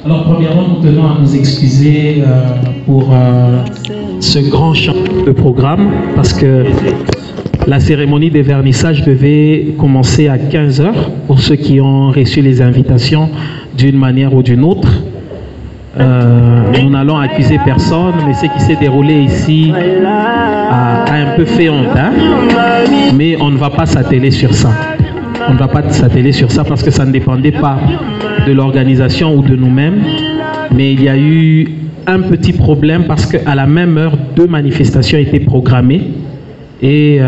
Alors, premièrement, nous tenons à nous excuser pour ce grand changement de programme, parce que la cérémonie des vernissages devait commencer à 15 h pour ceux qui ont reçu les invitations d'une manière ou d'une autre. Nous n'allons accuser personne, mais ce qui s'est déroulé ici a un peu fait honte, hein? Mais on ne va pas s'atteler sur ça. On ne va pas s'atteler sur ça parce que ça ne dépendait pas de l'organisation ou de nous-mêmes, mais il y a eu un petit problème parce qu'à la même heure, 2 manifestations étaient programmées et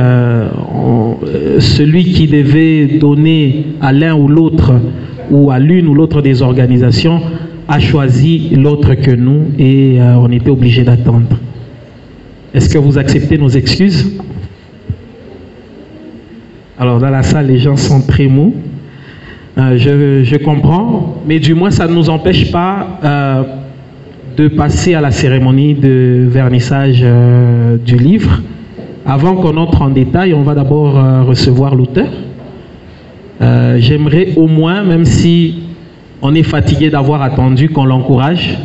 celui qui devait donner à l'un ou l'autre ou à l'une ou l'autre des organisations a choisi l'autre que nous et on était obligé d'attendre. Est-ce que vous acceptez nos excuses? Alors dans la salle, les gens sont très mous. Je comprends, mais du moins ça ne nous empêche pas de passer à la cérémonie de vernissage du livre. Avant qu'on entre en détail, on va d'abord recevoir l'auteur. J'aimerais au moins, même si on est fatigué d'avoir attendu, qu'on l'encourage.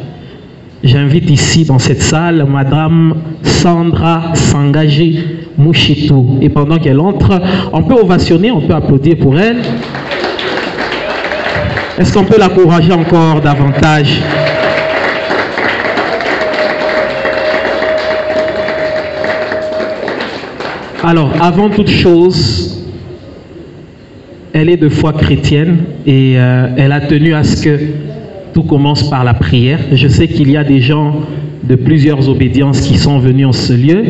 J'invite ici dans cette salle Madame Sandra Sangagé Mouchitou. Et pendant qu'elle entre, on peut ovationner, on peut applaudir pour elle. Est-ce qu'on peut l'encourager encore davantage? Alors, avant toute chose, elle est de foi chrétienne et elle a tenu à ce que tout commence par la prière. Je sais qu'il y a des gens de plusieurs obédiences qui sont venus en ce lieu.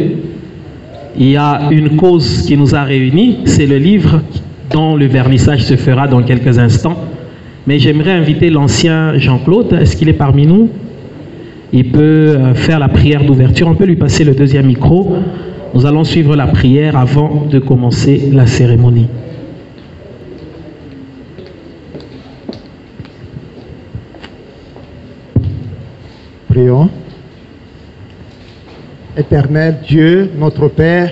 Il y a une cause qui nous a réunis, c'est le livre dont le vernissage se fera dans quelques instants. Mais j'aimerais inviter l'ancien Jean-Claude. Est-ce qu'il est parmi nous? Il peut faire la prière d'ouverture. On peut lui passer le deuxième micro. Nous allons suivre la prière avant de commencer la cérémonie. Prions. Éternel Dieu, notre Père,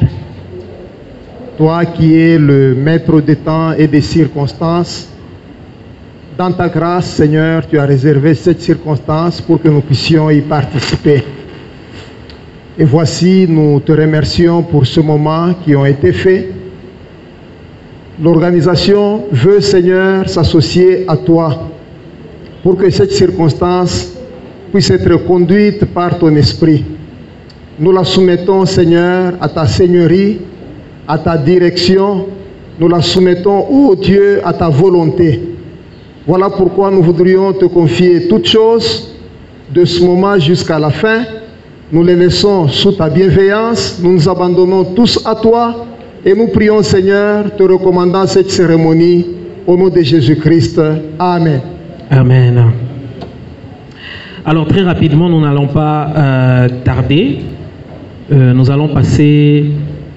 toi qui es le maître des temps et des circonstances, dans ta grâce, Seigneur, tu as réservé cette circonstance pour que nous puissions y participer. Et voici, nous te remercions pour ce moment qui ont été faits. L'organisation veut, Seigneur, s'associer à toi pour que cette circonstance puisse être conduite par ton esprit. Nous la soumettons, Seigneur, à ta seigneurie, à ta direction. Nous la soumettons, ô Dieu, à ta volonté. Voilà pourquoi nous voudrions te confier toutes choses de ce moment jusqu'à la fin. Nous les laissons sous ta bienveillance. Nous nous abandonnons tous à toi et nous prions, Seigneur, te recommandant cette cérémonie au nom de Jésus-Christ. Amen. Amen. Alors très rapidement, nous n'allons pas tarder. Nous allons passer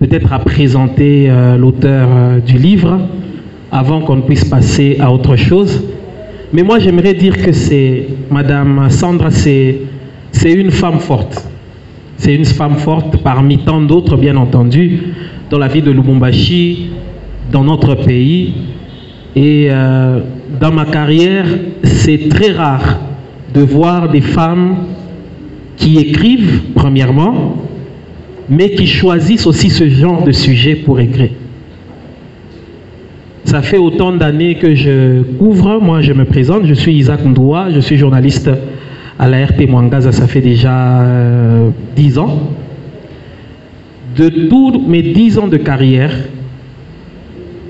peut-être à présenter l'auteur du livre avant qu'on puisse passer à autre chose. Mais moi, j'aimerais dire que c'est Madame Sandra, c'est une femme forte. C'est une femme forte parmi tant d'autres, bien entendu, dans la vie de Lubumbashi, dans notre pays. Et dans ma carrière, c'est très rare de voir des femmes qui écrivent, premièrement, mais qui choisissent aussi ce genre de sujet pour écrire. Ça fait autant d'années que je couvre. Moi, je me présente. Je suis Isaac Ndoua. Je suis journaliste à la RT Mwangaza. Ça fait déjà 10 ans. De tous mes 10 ans de carrière,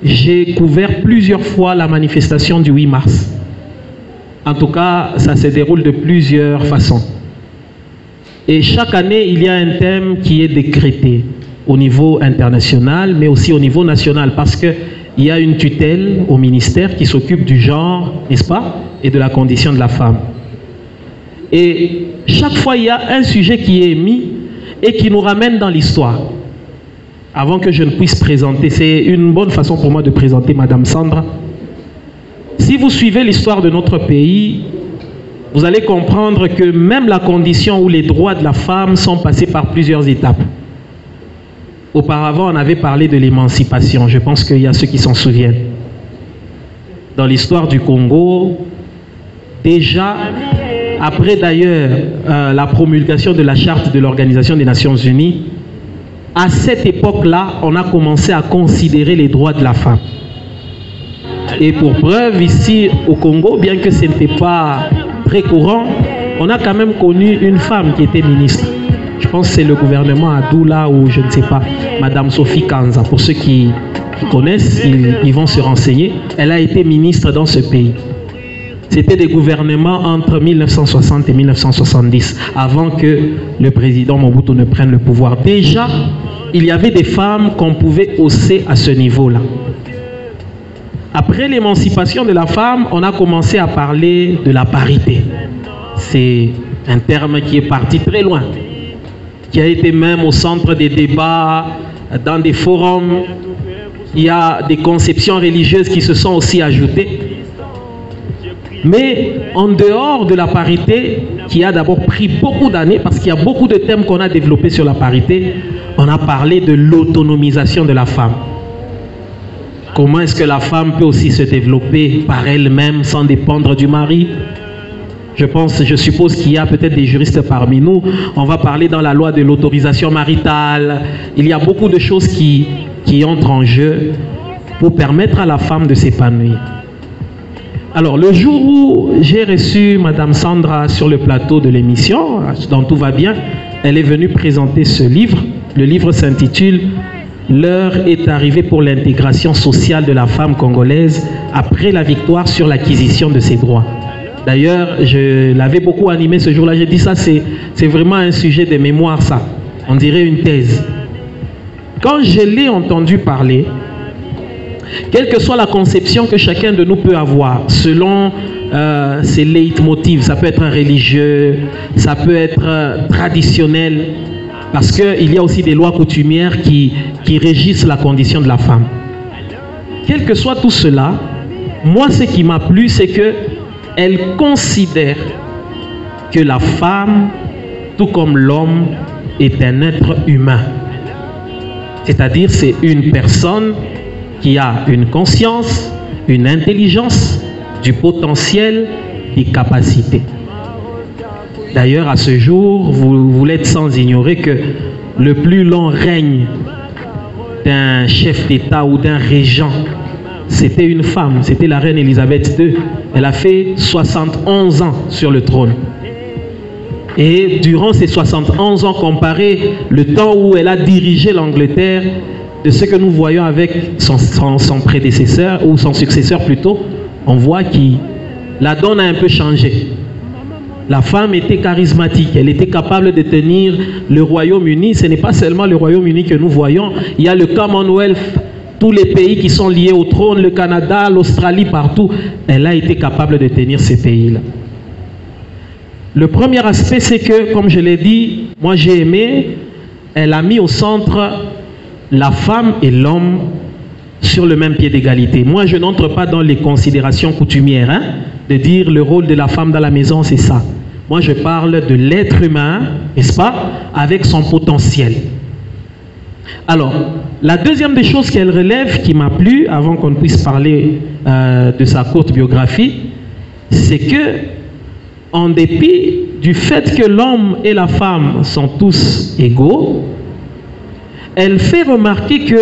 j'ai couvert plusieurs fois la manifestation du 8 mars. En tout cas, ça se déroule de plusieurs façons. Et chaque année, il y a un thème qui est décrété au niveau international, mais aussi au niveau national, parce que il y a une tutelle au ministère qui s'occupe du genre, n'est-ce pas, et de la condition de la femme. Et chaque fois, il y a un sujet qui est émis et qui nous ramène dans l'histoire. Avant que je ne puisse présenter, c'est une bonne façon pour moi de présenter Madame Sandra. Si vous suivez l'histoire de notre pays, vous allez comprendre que même la condition ou les droits de la femme sont passés par plusieurs étapes. Auparavant, on avait parlé de l'émancipation. Je pense qu'il y a ceux qui s'en souviennent. Dans l'histoire du Congo, déjà, après d'ailleurs la promulgation de la charte de l'Organisation des Nations Unies, à cette époque-là, on a commencé à considérer les droits de la femme. Et pour preuve, ici au Congo, bien que ce n'était pas très courant, on a quand même connu une femme qui était ministre. Je pense que c'est le gouvernement Adoula ou je ne sais pas, Madame Sophie Kanza. Pour ceux qui connaissent, ils vont se renseigner. Elle a été ministre dans ce pays. C'était des gouvernements entre 1960 et 1970, avant que le président Mobutu ne prenne le pouvoir. Déjà, il y avait des femmes qu'on pouvait hausser à ce niveau-là. Après l'émancipation de la femme, on a commencé à parler de la parité. C'est un terme qui est parti très loin, qui a été même au centre des débats, dans des forums. Il y a des conceptions religieuses qui se sont aussi ajoutées. Mais en dehors de la parité, qui a d'abord pris beaucoup d'années, parce qu'il y a beaucoup de thèmes qu'on a développés sur la parité, on a parlé de l'autonomisation de la femme. Comment est-ce que la femme peut aussi se développer par elle-même sans dépendre du mari? Je suppose qu'il y a peut-être des juristes parmi nous. On va parler dans la loi de l'autorisation maritale. Il y a beaucoup de choses qui entrent en jeu pour permettre à la femme de s'épanouir. Alors, le jour où j'ai reçu Madame Sandra sur le plateau de l'émission, dans Tout va bien, elle est venue présenter ce livre. Le livre s'intitule « L'heure est arrivée pour l'intégration sociale de la femme congolaise après la victoire sur l'acquisition de ses droits ». D'ailleurs, je l'avais beaucoup animé ce jour-là. J'ai dit ça, c'est vraiment un sujet de mémoire, ça. On dirait une thèse. Quand je l'ai entendu parler, quelle que soit la conception que chacun de nous peut avoir, selon ses leitmotifs, ça peut être religieux, ça peut être traditionnel, parce qu'il y a aussi des lois coutumières qui régissent la condition de la femme. Quel que soit tout cela, moi ce qui m'a plu, c'est qu'elle considère que la femme, tout comme l'homme, est un être humain. C'est-à-dire c'est une personne qui a une conscience, une intelligence, du potentiel, des capacités. D'ailleurs, à ce jour, vous l'êtes sans ignorer que le plus long règne d'un chef d'État ou d'un régent, c'était une femme, c'était la reine Elisabeth II. Elle a fait 71 ans sur le trône. Et durant ces 71 ans, comparé le temps où elle a dirigé l'Angleterre, de ce que nous voyons avec son prédécesseur, ou son successeur plutôt, on voit que la donne a un peu changé. La femme était charismatique, elle était capable de tenir le Royaume-Uni. Ce n'est pas seulement le Royaume-Uni que nous voyons, il y a le Commonwealth, tous les pays qui sont liés au trône, le Canada, l'Australie, partout. Elle a été capable de tenir ces pays-là. Le premier aspect, c'est que, comme je l'ai dit, moi j'ai aimé, elle a mis au centre la femme et l'homme sur le même pied d'égalité. Moi, je n'entre pas dans les considérations coutumières, hein, de dire le rôle de la femme dans la maison, c'est ça. Moi, je parle de l'être humain, n'est-ce pas, avec son potentiel. Alors, la deuxième des choses qu'elle relève, qui m'a plu, avant qu'on puisse parler de sa courte biographie, c'est que, en dépit du fait que l'homme et la femme sont tous égaux, elle fait remarquer que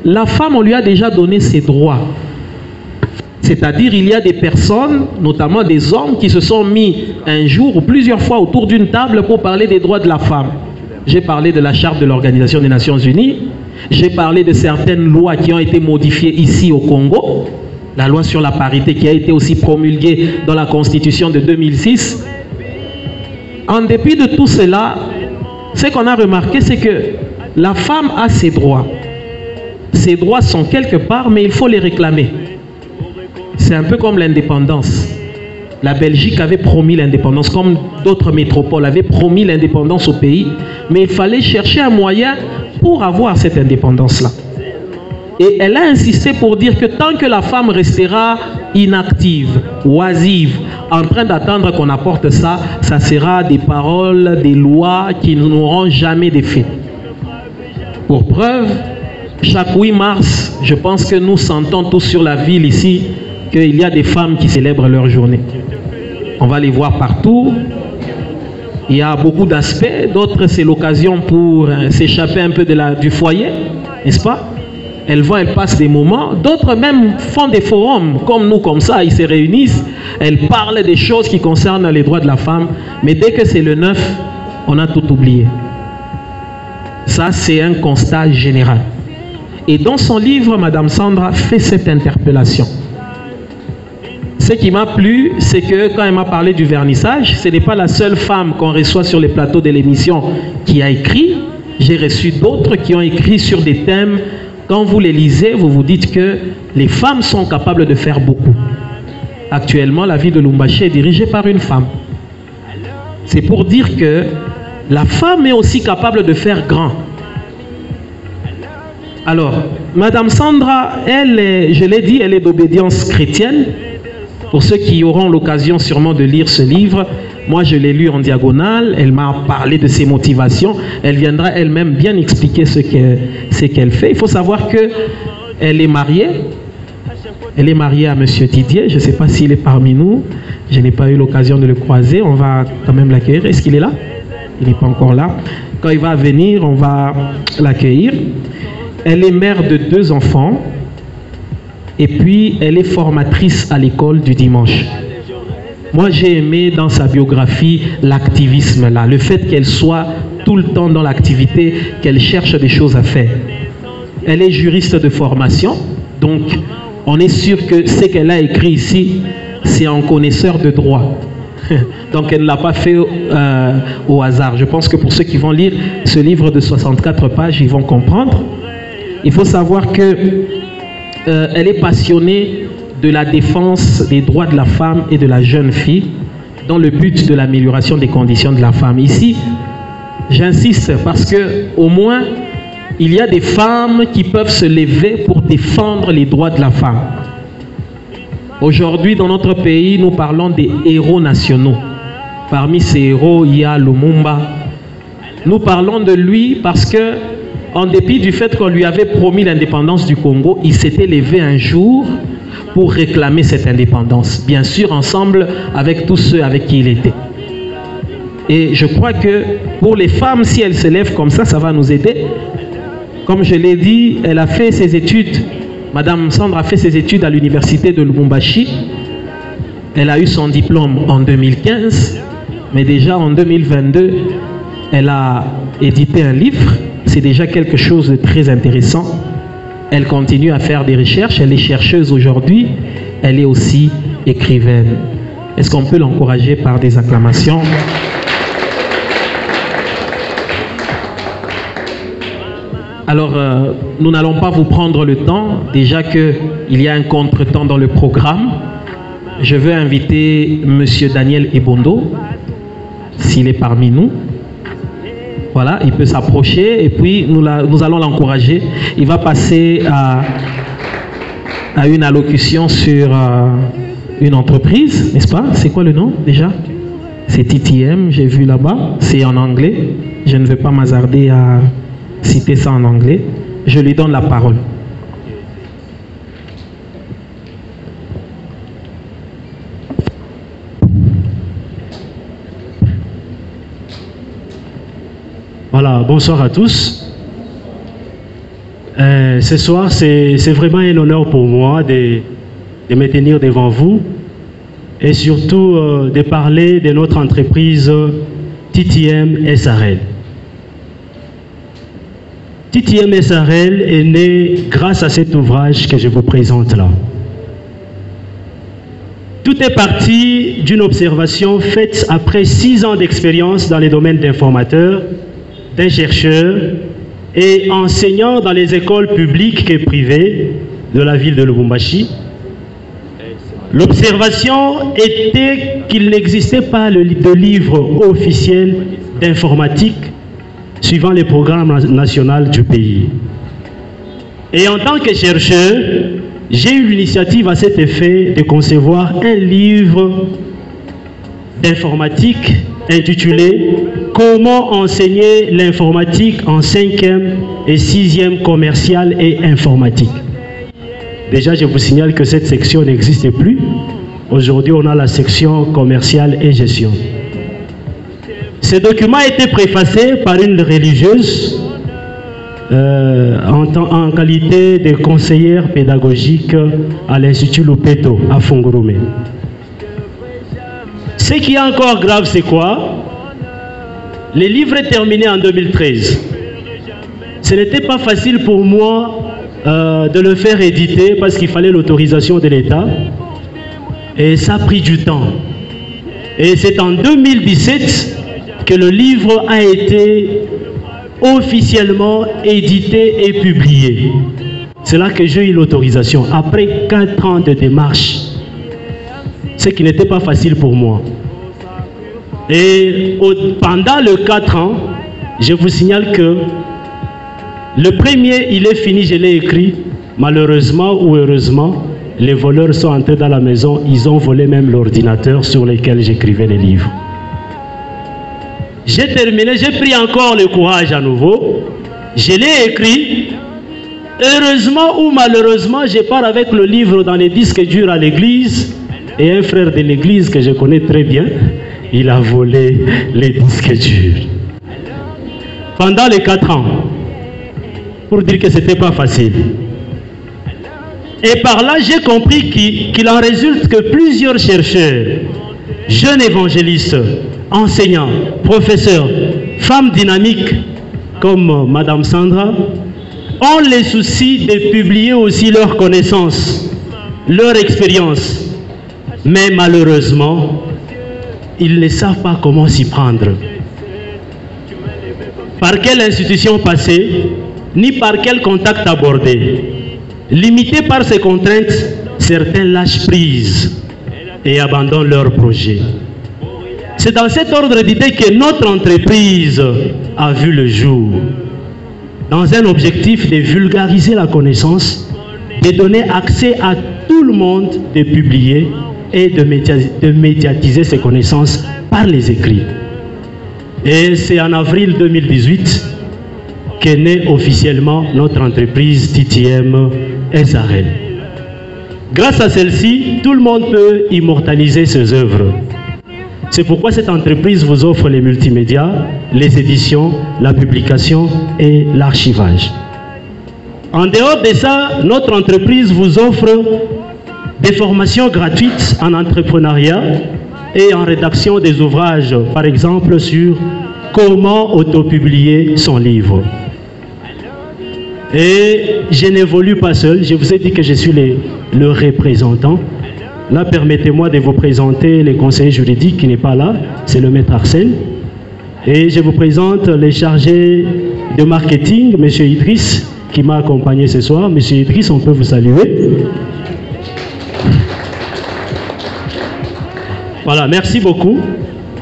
la femme, on lui a déjà donné ses droits. C'est-à-dire, il y a des personnes, notamment des hommes, qui se sont mis un jour ou plusieurs fois autour d'une table pour parler des droits de la femme. J'ai parlé de la charte de l'Organisation des Nations Unies. J'ai parlé de certaines lois qui ont été modifiées ici au Congo. La loi sur la parité qui a été aussi promulguée dans la Constitution de 2006. En dépit de tout cela, ce qu'on a remarqué, c'est que la femme a ses droits. Ses droits sont quelque part, mais il faut les réclamer. C'est un peu comme l'indépendance. La Belgique avait promis l'indépendance, comme d'autres métropoles avaient promis l'indépendance au pays, mais il fallait chercher un moyen pour avoir cette indépendance-là. Et elle a insisté pour dire que tant que la femme restera inactive, oisive, en train d'attendre qu'on apporte ça, ça sera des paroles, des lois qui n'auront jamais d'effet. Pour preuve, chaque 8 mars, je pense que nous sentons tous sur la ville ici qu'il y a des femmes qui célèbrent leur journée. On va les voir partout, Il y a beaucoup d'aspects, d'autres c'est l'occasion pour s'échapper un peu du foyer, n'est-ce pas? Elles vont, elles passent des moments, d'autres même font des forums, comme nous, comme ça, ils se réunissent, elles parlent des choses qui concernent les droits de la femme, mais dès que c'est le 9, on a tout oublié. Ça, c'est un constat général. Et dans son livre, Madame Sandra fait cette interpellation. Ce qui m'a plu, c'est que quand elle m'a parlé du vernissage, ce n'est pas la seule femme qu'on reçoit sur les plateaux de l'émission qui a écrit. J'ai reçu d'autres qui ont écrit sur des thèmes. Quand vous les lisez, vous vous dites que les femmes sont capables de faire beaucoup. Actuellement, la ville de Lubumbashi est dirigée par une femme. C'est pour dire que la femme est aussi capable de faire grand. Alors, Madame Sandra, elle est, je l'ai dit, elle est d'obédience chrétienne. Pour ceux qui auront l'occasion sûrement de lire ce livre, moi je l'ai lu en diagonale, elle m'a parlé de ses motivations, elle viendra elle-même bien expliquer ce qu'elle fait. Il faut savoir qu'elle est mariée, à M. Didier, je ne sais pas s'il est parmi nous, je n'ai pas eu l'occasion de le croiser, on va quand même l'accueillir. Est-ce qu'il est là? Il n'est pas encore là. Quand il va venir, on va l'accueillir. Elle est mère de 2 enfants. Et puis, elle est formatrice à l'école du dimanche. Moi, j'ai aimé dans sa biographie l'activisme là, le fait qu'elle soit tout le temps dans l'activité, qu'elle cherche des choses à faire. Elle est juriste de formation, donc on est sûr que ce qu'elle a écrit ici, c'est un connaisseur de droit. Donc elle ne l'a pas fait au hasard. Je pense que pour ceux qui vont lire ce livre de 64 pages, ils vont comprendre. Il faut savoir que elle est passionnée de la défense des droits de la femme et de la jeune fille dans le but de l'amélioration des conditions de la femme. Ici, j'insiste parce que au moins, il y a des femmes qui peuvent se lever pour défendre les droits de la femme. Aujourd'hui, dans notre pays, nous parlons des héros nationaux. Parmi ces héros, il y a Lumumba. Nous parlons de lui parce que en dépit du fait qu'on lui avait promis l'indépendance du Congo, il s'était levé un jour pour réclamer cette indépendance. Bien sûr, ensemble avec tous ceux avec qui il était. Et je crois que pour les femmes, si elles se lèvent comme ça, ça va nous aider. Comme je l'ai dit, elle a fait ses études. Madame Sandra a fait ses études à l'université de Lubumbashi. Elle a eu son diplôme en 2015. Mais déjà en 2022, elle a édité un livre. C'est déjà quelque chose de très intéressant. Elle continue à faire des recherches. Elle est chercheuse aujourd'hui. Elle est aussi écrivaine. Est-ce qu'on peut l'encourager par des acclamations? Alors, nous n'allons pas vous prendre le temps. Déjà qu'il y a un contretemps dans le programme. Je veux inviter M. Daniel Ebondo, s'il est parmi nous. Voilà, il peut s'approcher et puis nous allons l'encourager. Il va passer à une allocution sur une entreprise, n'est-ce pas? C'est quoi le nom déjà? C'est TTM, j'ai vu là-bas. C'est en anglais. Je ne vais pas m'hasarder à citer ça en anglais. Je lui donne la parole. Voilà, bonsoir à tous. Ce soir, c'est vraiment un honneur pour moi de me tenir devant vous et surtout de parler de notre entreprise TTM SARL. TTM SARL est né grâce à cet ouvrage que je vous présente là. Tout est parti d'une observation faite après 6 ans d'expérience dans les domaines d'informateur, d'un chercheur et enseignant dans les écoles publiques et privées de la ville de Lubumbashi. L'observation était qu'il n'existait pas de livre officiel d'informatique suivant les programmes nationaux du pays. Et en tant que chercheur, j'ai eu l'initiative à cet effet de concevoir un livre d'informatique intitulé « Comment enseigner l'informatique en 5e et 6e commercial et informatique ». Déjà, je vous signale que cette section n'existe plus. Aujourd'hui, on a la section commerciale et gestion. Ce document a été préfacé par une religieuse en qualité de conseillère pédagogique à l'Institut Lopeto à Fongoromé. Ce qui est encore grave, c'est quoi? Le livre est terminé en 2013. Ce n'était pas facile pour moi de le faire éditer parce qu'il fallait l'autorisation de l'État. Et ça a pris du temps. Et c'est en 2017 que le livre a été officiellement édité et publié. C'est là que j'ai eu l'autorisation, après 4 ans de démarche. Ce qui n'était pas facile pour moi. Et pendant les 4 ans, je vous signale que le premier, il est fini, je l'ai écrit. Malheureusement ou heureusement, les voleurs sont entrés dans la maison, ils ont volé même l'ordinateur sur lequel j'écrivais les livres. J'ai terminé, j'ai pris encore le courage à nouveau, je l'ai écrit. Heureusement ou malheureusement, je pars avec le livre dans les disques durs à l'église, et un frère de l'église que je connais très bien, il a volé les disques durs. Pendant les 4 ans, pour dire que ce n'était pas facile. Et par là, j'ai compris qu'il en résulte que plusieurs chercheurs, jeunes évangélistes, enseignants, professeurs, femmes dynamiques, comme Madame Sandra, ont les soucis de publier aussi leurs connaissances, leur expérience. Mais malheureusement, ils ne savent pas comment s'y prendre. Par quelle institution passer, ni par quel contact aborder. Limités par ces contraintes, certains lâchent prise et abandonnent leurs projets. C'est dans cet ordre d'idée que notre entreprise a vu le jour. Dans un objectif de vulgariser la connaissance, de donner accès à tout le monde, de publier et de médiatiser ces connaissances par les écrits. Et c'est en avril 2018 qu'est née officiellement notre entreprise TTM SARL. Grâce à celle-ci, tout le monde peut immortaliser ses œuvres. C'est pourquoi cette entreprise vous offre les multimédias, les éditions, la publication et l'archivage. En dehors de ça, notre entreprise vous offre des formations gratuites en entrepreneuriat et en rédaction des ouvrages, par exemple sur comment autopublier son livre. Et je n'évolue pas seul, je vous ai dit que je suis le représentant. Là, permettez-moi de vous présenter le conseiller juridique qui n'est pas là, c'est le maître Arsène. Et je vous présente les chargés de marketing, M. Idriss, qui m'a accompagné ce soir. M. Idriss, on peut vous saluer. Voilà, merci beaucoup.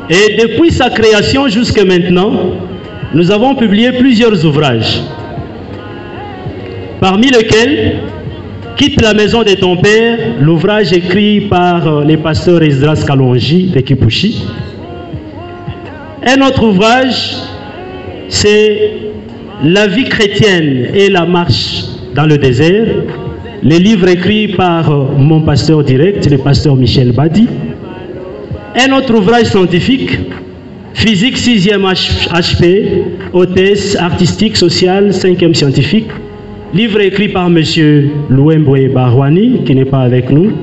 Et depuis sa création jusqu'à maintenant, nous avons publié plusieurs ouvrages, parmi lesquels Quitte la maison de ton père, l'ouvrage écrit par les pasteurs Esdras Kalonji de Kipushi. Un autre ouvrage, c'est La vie chrétienne et la marche dans le désert, les livres écrits par mon pasteur direct, le pasteur Michel Badi. Un autre ouvrage scientifique, Physique 6e HP, hôtesse artistique, sociale, 5e scientifique. Livre écrit par M. Louemboué Barwani, qui n'est pas avec nous.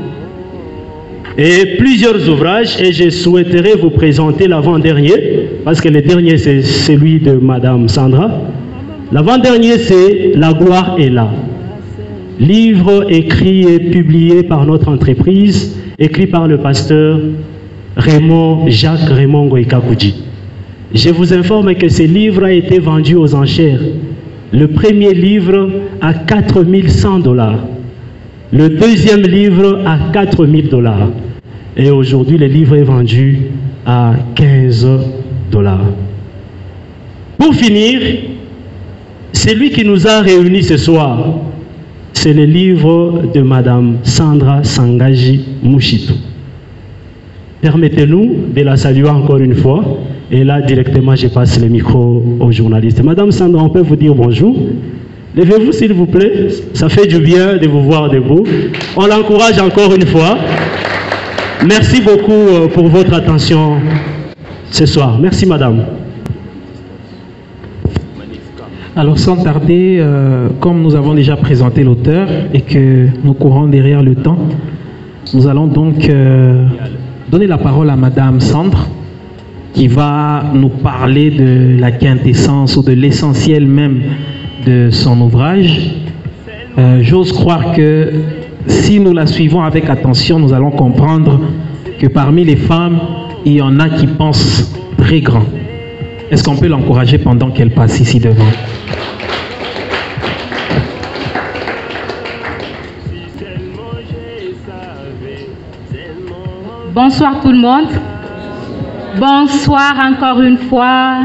Et plusieurs ouvrages, et je souhaiterais vous présenter l'avant-dernier, parce que le dernier c'est celui de Madame Sandra. L'avant-dernier c'est La gloire est là. Livre écrit et publié par notre entreprise, écrit par le pasteur Jacques Raymond Goïkakoudji. Je vous informe que ce livre a été vendu aux enchères. Le premier livre à 4100 $. Le deuxième livre à 4000 $. Et aujourd'hui, le livre est vendu à 15 $. Pour finir, celui qui nous a réunis ce soir, c'est le livre de Madame Sandra Sangaji Mouchitou. Permettez-nous de la saluer encore une fois. Et là, directement, je passe le micro aux journalistes. Madame Sandra, on peut vous dire bonjour. Levez-vous, s'il vous plaît. Ça fait du bien de vous voir debout. On l'encourage encore une fois. Merci beaucoup pour votre attention. ce soir. Merci madame. Alors sans tarder, comme nous avons déjà présenté l'auteur et que nous courons derrière le temps, nous allons donc donner la parole à madame Sandre qui va nous parler de la quintessence ou de l'essentiel même de son ouvrage. J'ose croire que si nous la suivons avec attention, nous allons comprendre que parmi les femmes, il y en a qui pensent très grand. Est-ce qu'on peut l'encourager pendant qu'elle passe ici devant? Bonsoir tout le monde. Bonsoir encore une fois.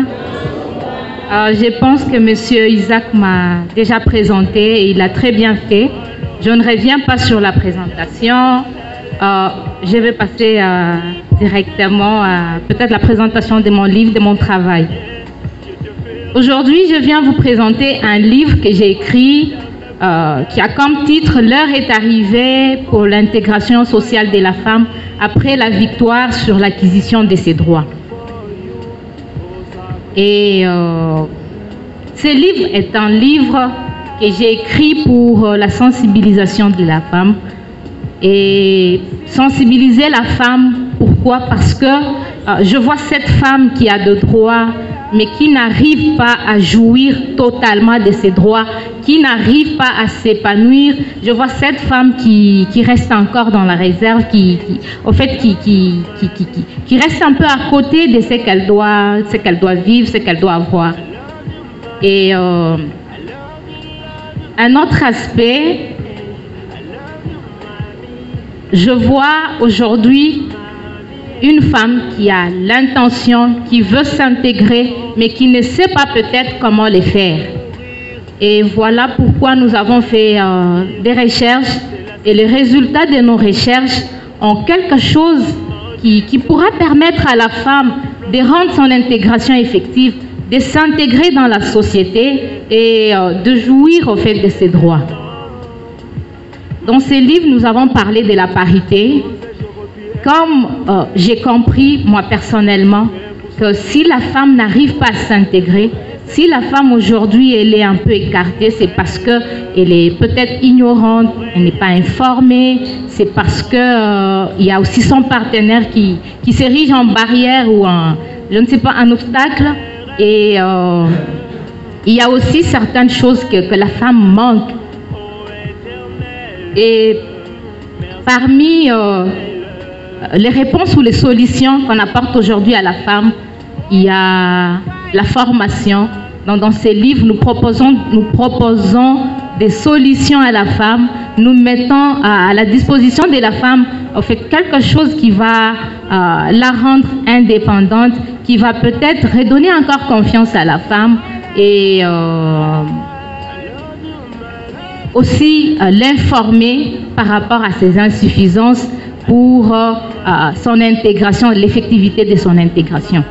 Je pense que M. Isaac m'a déjà présenté et il a très bien fait. Je ne reviens pas sur la présentation. Je vais passer directement à peut-être la présentation de mon livre, de mon travail. Aujourd'hui, je viens vous présenter un livre que j'ai écrit qui a comme titre « L'heure est arrivée pour l'intégration sociale de la femme après la victoire sur l'acquisition de ses droits ». Et ce livre est un livre que j'ai écrit pour la sensibilisation de la femme. Et sensibiliser la femme, pourquoi? Parce que je vois cette femme qui a de droits, mais qui n'arrive pas à jouir totalement de ses droits, qui n'arrive pas à s'épanouir. Je vois cette femme qui reste encore dans la réserve, qui reste un peu à côté de ce qu'elle doit vivre, ce qu'elle doit avoir. Et un autre aspect, je vois aujourd'hui une femme qui a l'intention, qui veut s'intégrer, mais qui ne sait pas peut-être comment le faire. Et voilà pourquoi nous avons fait des recherches, et les résultats de nos recherches ont quelque chose qui pourra permettre à la femme de rendre son intégration effective, de s'intégrer dans la société et de jouir au fait de ses droits. Dans ce livre, nous avons parlé de la parité. Comme j'ai compris, moi personnellement, que si la femme n'arrive pas à s'intégrer, si la femme aujourd'hui elle est un peu écartée, c'est parce qu'elle est peut-être ignorante, elle n'est pas informée, c'est parce qu'il y a aussi son partenaire qui s'érige en barrière ou en, je ne sais pas, un obstacle. Et il y a aussi certaines choses que la femme manque. Et parmi les réponses ou les solutions qu'on apporte aujourd'hui à la femme, il y a la formation. Donc, dans ces livres, nous proposons des solutions à la femme. Nous mettons à la disposition de la femme en fait, quelque chose qui va la rendre indépendante, qui va peut-être redonner encore confiance à la femme et aussi l'informer par rapport à ses insuffisances pour son intégration, l'effectivité de son intégration.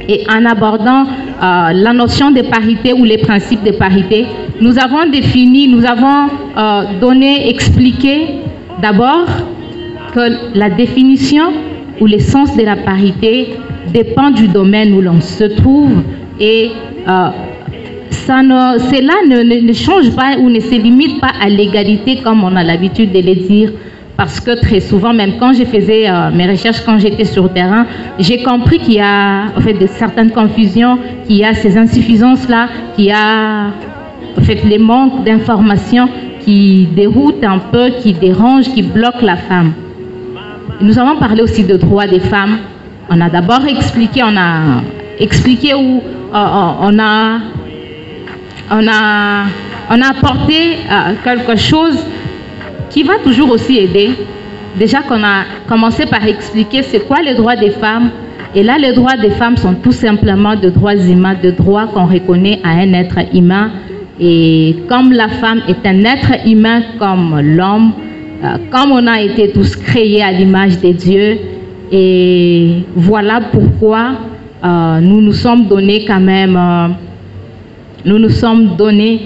Et en abordant la notion de parité ou les principes de parité, nous avons défini, nous avons expliqué d'abord que la définition ou l'essence de la parité dépend du domaine où l'on se trouve et cela ne change pas ou ne se limite pas à l'égalité comme on a l'habitude de le dire. Parce que très souvent, même quand je faisais mes recherches, quand j'étais sur le terrain, j'ai compris qu'il y a en fait, de certaines confusions, qu'il y a ces insuffisances-là, qu'il y a en fait, les manques d'informations qui déroutent un peu, qui dérangent, qui bloquent la femme. Nous avons parlé aussi de droits des femmes. On a d'abord expliqué, où on a apporté quelque chose qui va toujours aussi aider. Déjà qu'on a commencé par expliquer c'est quoi les droits des femmes. Et là, les droits des femmes sont tout simplement de droits humains, de droits qu'on reconnaît à un être humain. Et comme la femme est un être humain comme l'homme, comme on a été tous créés à l'image de Dieu, et voilà pourquoi nous nous sommes donnés quand même, nous nous sommes donnés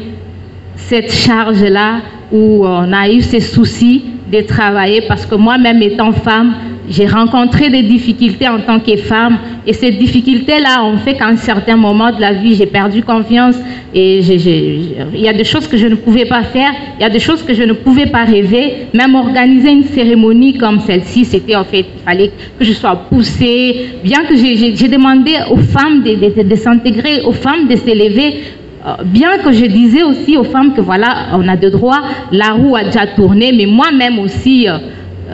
cette charge-là où on a eu ces soucis de travailler parce que moi-même étant femme, j'ai rencontré des difficultés en tant que femme et ces difficultés-là ont fait qu'à un certain moment de la vie, j'ai perdu confiance et il y a des choses que je ne pouvais pas faire, il y a des choses que je ne pouvais pas rêver. Même organiser une cérémonie comme celle-ci, c'était en fait, il fallait que je sois poussée, bien que j'ai demandé aux femmes de s'intégrer, aux femmes de s'élever, bien que je disais aussi aux femmes que voilà, on a de droit, la roue a déjà tourné, mais moi-même aussi,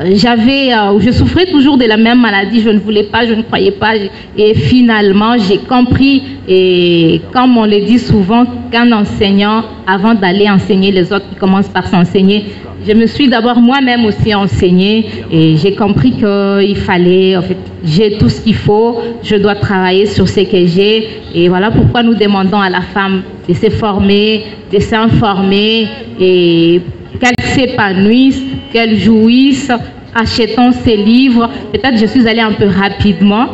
je souffrais toujours de la même maladie, je ne voulais pas, je ne croyais pas, et finalement j'ai compris, et comme on le dit souvent, qu'un enseignant, avant d'aller enseigner les autres, il commence par s'enseigner. Je me suis d'abord moi-même aussi enseignée et j'ai compris qu'il fallait, en fait, j'ai tout ce qu'il faut, je dois travailler sur ce que j'ai, et voilà pourquoi nous demandons à la femme de se former, de s'informer et qu'elle s'épanouisse, qu'elle jouisse. Achetons ces livres. Peut-être je suis allée un peu rapidement.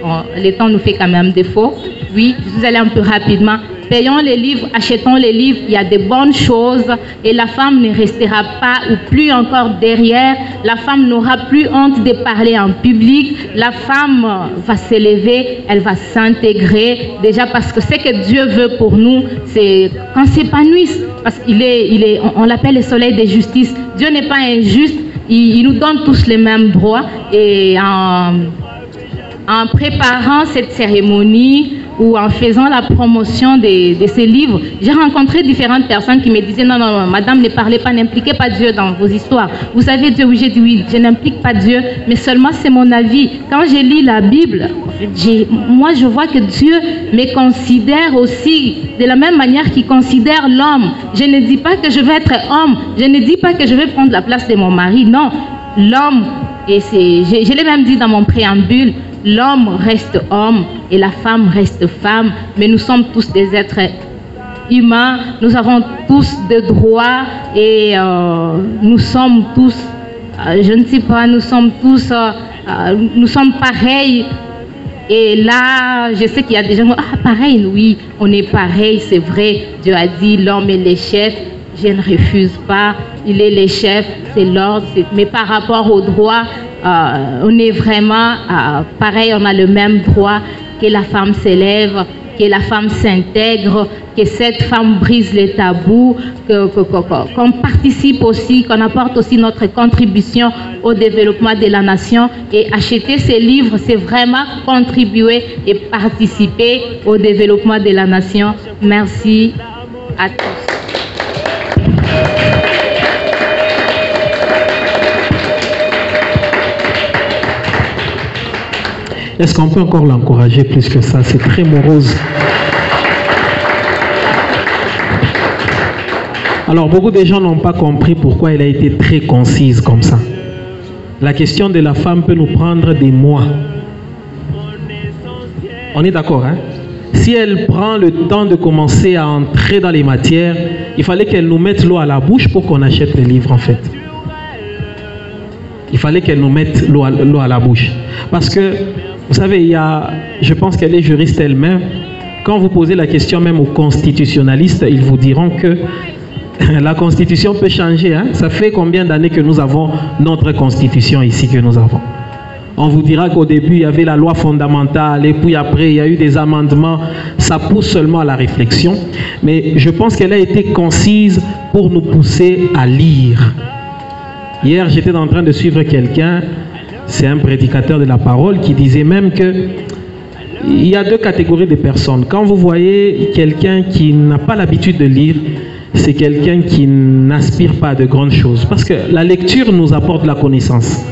Bon, le temps nous fait quand même défaut. Oui, je suis allée un peu rapidement. Payons les livres, achetons les livres. Il y a de bonnes choses et la femme ne restera pas ou plus encore derrière. La femme n'aura plus honte de parler en public. La femme va s'élever, elle va s'intégrer. Déjà parce que ce que Dieu veut pour nous, c'est qu'on s'épanouisse. Parce on l'appelle le soleil de justice. Dieu n'est pas injuste. Il nous donne tous les mêmes droits. Et en préparant cette cérémonie ou en faisant la promotion de ces livres, j'ai rencontré différentes personnes qui me disaient non, non, madame, ne parlez pas, n'impliquez pas Dieu dans vos histoires. Vous savez Dieu? Oui, j'ai dit oui, je n'implique pas Dieu, mais seulement c'est mon avis. Quand je lis la Bible, moi je vois que Dieu me considère aussi de la même manière qu'il considère l'homme. Je ne dis pas que je vais être homme, je ne dis pas que je vais prendre la place de mon mari, non. L'homme, et je l'ai même dit dans mon préambule, l'homme reste homme et la femme reste femme, mais nous sommes tous des êtres humains, nous avons tous des droits et nous sommes tous, je ne sais pas, nous sommes tous, nous sommes pareils. Et là, je sais qu'il y a des gens qui disent, ah pareil, oui, on est pareil, c'est vrai, Dieu a dit l'homme est le chef. Je ne refuse pas, il est le chef, c'est l'ordre, mais par rapport aux droits, on est vraiment pareil, on a le même droit, que la femme s'élève, que la femme s'intègre, que cette femme brise les tabous, qu'on participe aussi, qu'on apporte aussi notre contribution au développement de la nation. Et acheter ces livres, c'est vraiment contribuer et participer au développement de la nation. Merci à tous. Est-ce qu'on peut encore l'encourager plus que ça? C'est très morose. Alors, beaucoup de gens n'ont pas compris pourquoi elle a été très concise comme ça. La question de la femme peut nous prendre des mois. On est d'accord, hein? Si elle prend le temps de commencer à entrer dans les matières, il fallait qu'elle nous mette l'eau à la bouche pour qu'on achète les livres, en fait. Il fallait qu'elle nous mette l'eau à la bouche. Parce que, vous savez, je pense qu'elle est juriste elle-même. Quand vous posez la question même aux constitutionnalistes, ils vous diront que la constitution peut changer. Hein? Ça fait combien d'années que nous avons notre constitution ici que nous avons? On vous dira qu'au début, il y avait la loi fondamentale et puis après, il y a eu des amendements. Ça pousse seulement à la réflexion. Mais je pense qu'elle a été concise pour nous pousser à lire. Hier, j'étais en train de suivre quelqu'un, c'est un prédicateur de la parole, qui disait même que il y a deux catégories de personnes. Quand vous voyez quelqu'un qui n'a pas l'habitude de lire, c'est quelqu'un qui n'aspire pas à de grandes choses. Parce que la lecture nous apporte la connaissance.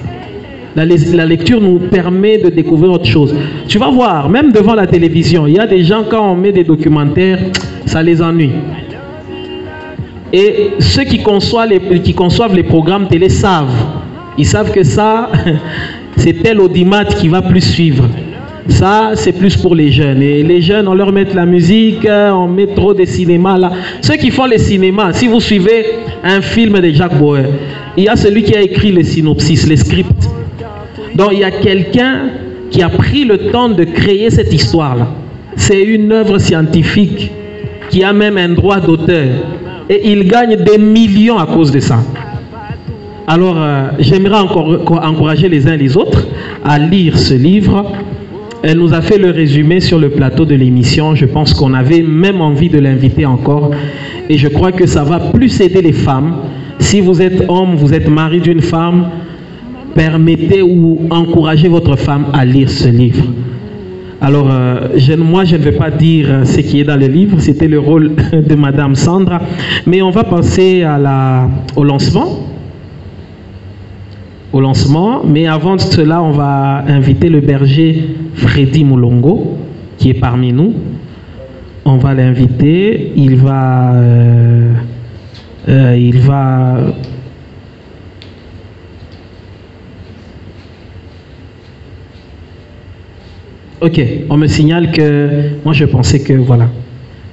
La lecture nous permet de découvrir autre chose. Tu vas voir, même devant la télévision, il y a des gens, quand on met des documentaires, ça les ennuie. Et ceux qui conçoivent les programmes télé savent. Ils savent que ça, c'est tel audimat qui va plus suivre. Ça, c'est plus pour les jeunes. Et les jeunes, on leur met la musique, on met trop de cinéma là. Ceux qui font les cinémas, si vous suivez un film de Jacques Bauer, il y a celui qui a écrit les synopsis, les scripts. Donc il y a quelqu'un qui a pris le temps de créer cette histoire-là. C'est une œuvre scientifique qui a même un droit d'auteur. Et il gagne des millions à cause de ça. Alors, j'aimerais encore encourager les uns les autres à lire ce livre. Elle nous a fait le résumé sur le plateau de l'émission. Je pense qu'on avait même envie de l'inviter encore. Et je crois que ça va plus aider les femmes. Si vous êtes homme, vous êtes mari d'une femme, permettez ou encouragez votre femme à lire ce livre. Alors, moi, je ne vais pas dire ce qui est dans le livre. C'était le rôle de Madame Sandra. Mais on va passer au lancement. Mais avant de cela, on va inviter le berger Freddy Moulongo, qui est parmi nous. On va l'inviter. Il va... Ok, on me signale que... Moi, je pensais que... Voilà,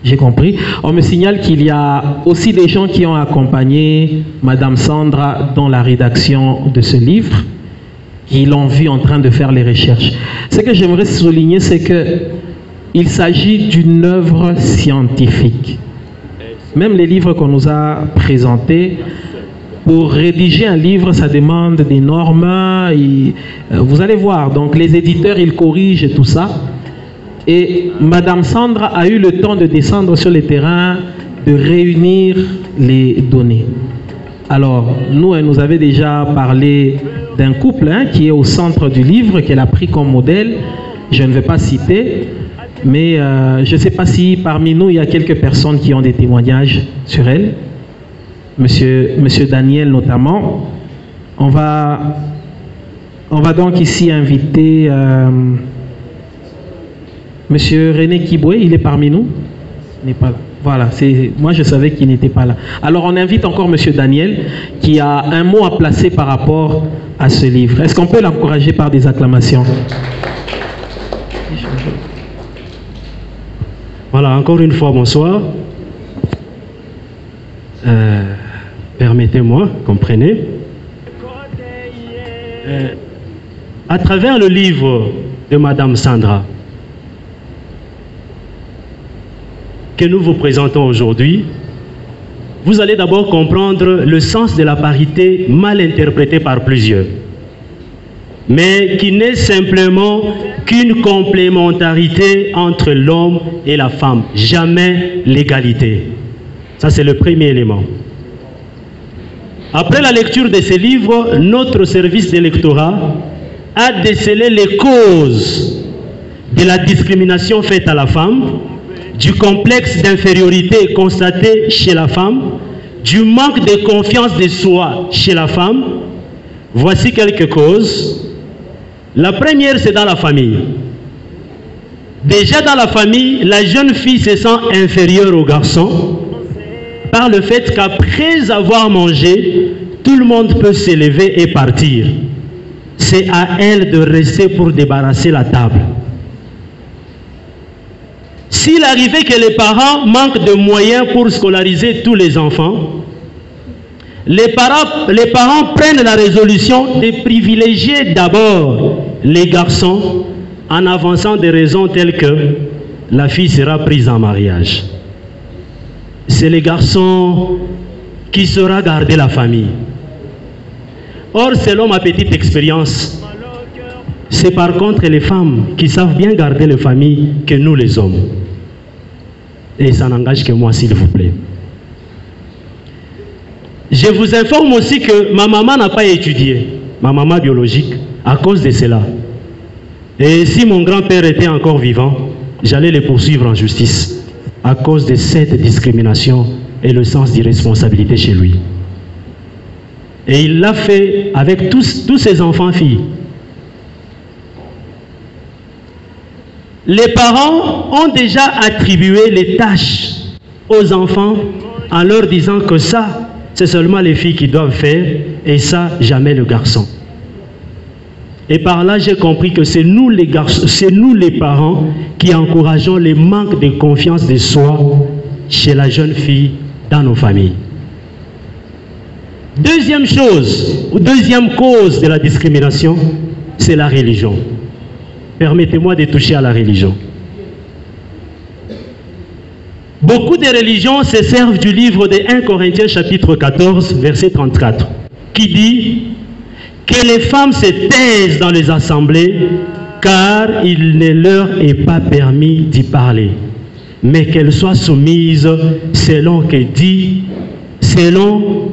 j'ai compris. On me signale qu'il y a aussi des gens qui ont accompagné Madame Sandra dans la rédaction de ce livre, qui l'ont vu en train de faire les recherches. Ce que j'aimerais souligner, c'est qu'il s'agit d'une œuvre scientifique. Même les livres qu'on nous a présentés, pour rédiger un livre, ça demande des normes. Vous allez voir, donc les éditeurs, ils corrigent et tout ça. Et Madame Sandra a eu le temps de descendre sur le terrain, de réunir les données. Alors, nous, elle nous avait déjà parlé d'un couple qui est au centre du livre, qu'elle a pris comme modèle. Je ne vais pas citer, mais je ne sais pas si parmi nous, il y a quelques personnes qui ont des témoignages sur elle. Monsieur Daniel notamment. On va donc ici inviter Monsieur René Kiboué, il est parmi nous? Il n'est pas là. Voilà, moi je savais qu'il n'était pas là. Alors on invite encore Monsieur Daniel qui a un mot à placer par rapport à ce livre. Est-ce qu'on peut l'encourager par des acclamations? Voilà, encore une fois, bonsoir. Permettez-moi, comprenez. À travers le livre de Madame Sandra, que nous vous présentons aujourd'hui, vous allez d'abord comprendre le sens de la parité mal interprété par plusieurs, mais qui n'est simplement qu'une complémentarité entre l'homme et la femme, jamais l'égalité. Ça, c'est le premier élément. Après la lecture de ces livres, notre service d'électorat a décelé les causes de la discrimination faite à la femme, du complexe d'infériorité constaté chez la femme, du manque de confiance de soi chez la femme. Voici quelques causes. La première, c'est dans la famille. Déjà dans la famille, la jeune fille se sent inférieure au garçon par le fait qu'après avoir mangé, tout le monde peut s'élever et partir. C'est à elle de rester pour débarrasser la table. S'il arrivait que les parents manquent de moyens pour scolariser tous les enfants, les parents prennent la résolution de privilégier d'abord les garçons en avançant des raisons telles que la fille sera prise en mariage. C'est les garçons qui saura garder la famille. Or, selon ma petite expérience, c'est par contre les femmes qui savent bien garder les familles que nous les hommes. Et ça n'engage que moi, s'il vous plaît. Je vous informe aussi que ma maman n'a pas étudié, ma maman biologique, à cause de cela. Et si mon grand-père était encore vivant, j'allais le poursuivre en justice à cause de cette discrimination et le sens d'irresponsabilité chez lui. Et il l'a fait avec tous ses enfants-filles. Les parents ont déjà attribué les tâches aux enfants en leur disant que ça, c'est seulement les filles qui doivent faire et ça, jamais le garçon. Et par là, j'ai compris que c'est nous les garçons, c'est nous les parents qui encourageons les manques de confiance de soi chez la jeune fille dans nos familles. Deuxième chose, ou deuxième cause de la discrimination, c'est la religion. Permettez-moi de toucher à la religion. Beaucoup de religions se servent du livre de 1 Corinthiens chapitre 14, verset 34. qui dit que les femmes se taisent dans les assemblées car il ne leur est pas permis d'y parler, mais qu'elles soient soumises selon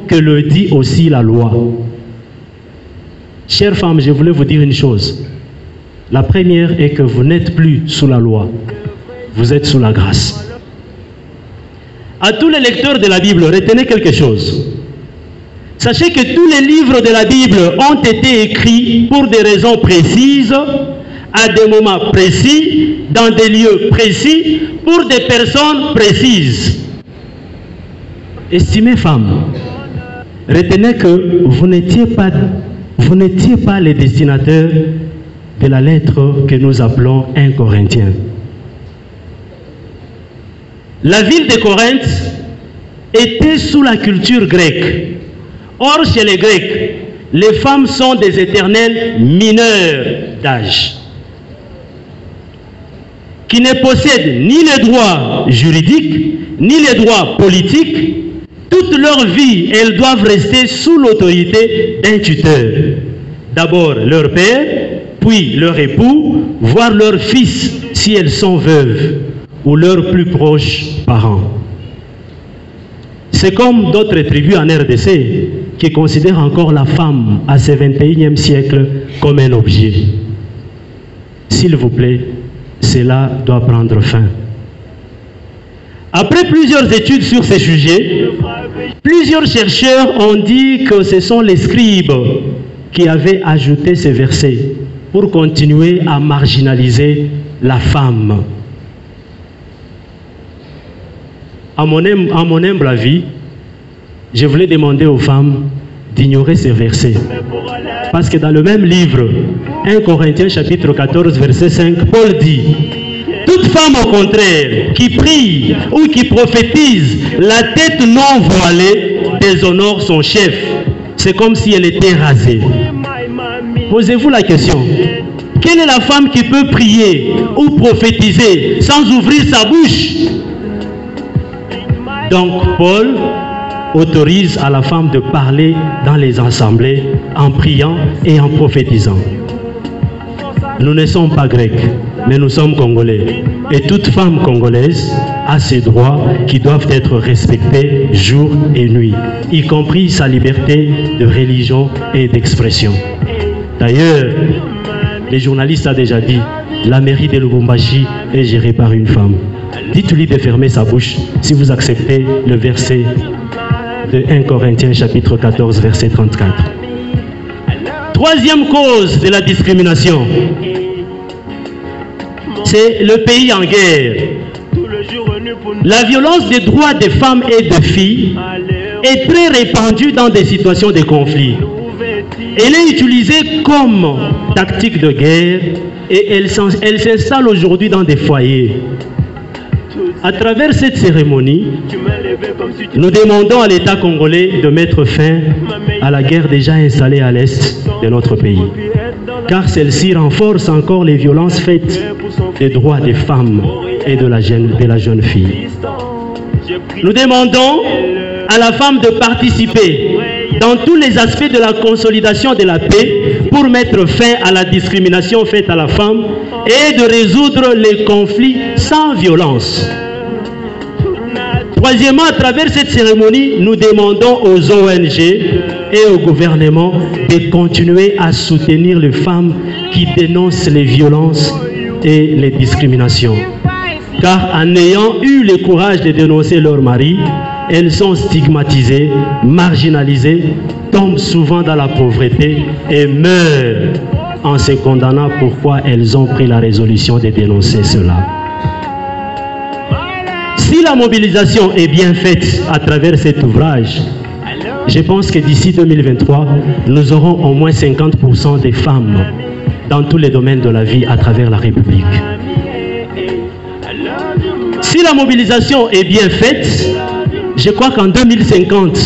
que le dit aussi la loi. Chères femmes, je voulais vous dire une chose. La première est que vous n'êtes plus sous la loi, vous êtes sous la grâce. À tous les lecteurs de la Bible, retenez quelque chose. Sachez que tous les livres de la Bible ont été écrits pour des raisons précises, à des moments précis, dans des lieux précis, pour des personnes précises. Estimées femmes, retenez que vous n'étiez pas les destinataires de la lettre que nous appelons 1 Corinthiens. La ville de Corinthe était sous la culture grecque. Or, chez les Grecs, les femmes sont des éternels mineurs d'âge, qui ne possèdent ni les droits juridiques, ni les droits politiques. Toute leur vie, elles doivent rester sous l'autorité d'un tuteur. D'abord leur père, puis leur époux, voire leur fils si elles sont veuves, ou leurs plus proches parents. C'est comme d'autres tribus en RDC qui considèrent encore la femme à ce 21e siècle comme un objet. S'il vous plaît, cela doit prendre fin. Après plusieurs études sur ces sujets, plusieurs chercheurs ont dit que ce sont les scribes qui avaient ajouté ces versets pour continuer à marginaliser la femme. À mon humble avis, je voulais demander aux femmes d'ignorer ces versets. Parce que dans le même livre, 1 Corinthiens chapitre 14, verset 5, Paul dit: toute femme au contraire qui prie ou qui prophétise la tête non voilée déshonore son chef. C'est comme si elle était rasée. Posez-vous la question. Quelle est la femme qui peut prier ou prophétiser sans ouvrir sa bouche? Donc Paul autorise à la femme de parler dans les assemblées en priant et en prophétisant. Nous ne sommes pas grecs, mais nous sommes congolais. Et toute femme congolaise a ses droits qui doivent être respectés jour et nuit, y compris sa liberté de religion et d'expression. D'ailleurs, les journalistes ont déjà dit, la mairie de Lubumbashi est gérée par une femme. Dites-lui de fermer sa bouche si vous acceptez le verset de 1 Corinthiens chapitre 14 verset 34. Troisième cause de la discrimination, c'est le pays en guerre. La violence des droits des femmes et des filles est très répandue dans des situations de conflit. Elle est utilisée comme tactique de guerre et elle s'installe aujourd'hui dans des foyers. À travers cette cérémonie, nous demandons à l'État congolais de mettre fin à la guerre déjà installée à l'est de notre pays, car celle-ci renforce encore les violences faites des droits des femmes et de la jeune fille. Nous demandons à la femme de participer dans tous les aspects de la consolidation de la paix pour mettre fin à la discrimination faite à la femme et de résoudre les conflits sans violence. Troisièmement, à travers cette cérémonie, nous demandons aux ONG et au gouvernement de continuer à soutenir les femmes qui dénoncent les violences et les discriminations. Car en ayant eu le courage de dénoncer leur mari, elles sont stigmatisées, marginalisées, tombent souvent dans la pauvreté et meurent en se condamnant pourquoi elles ont pris la résolution de dénoncer cela. Si la mobilisation est bien faite à travers cet ouvrage, je pense que d'ici 2023, nous aurons au moins 50% des femmes dans tous les domaines de la vie à travers la République. Si la mobilisation est bien faite, je crois qu'en 2050,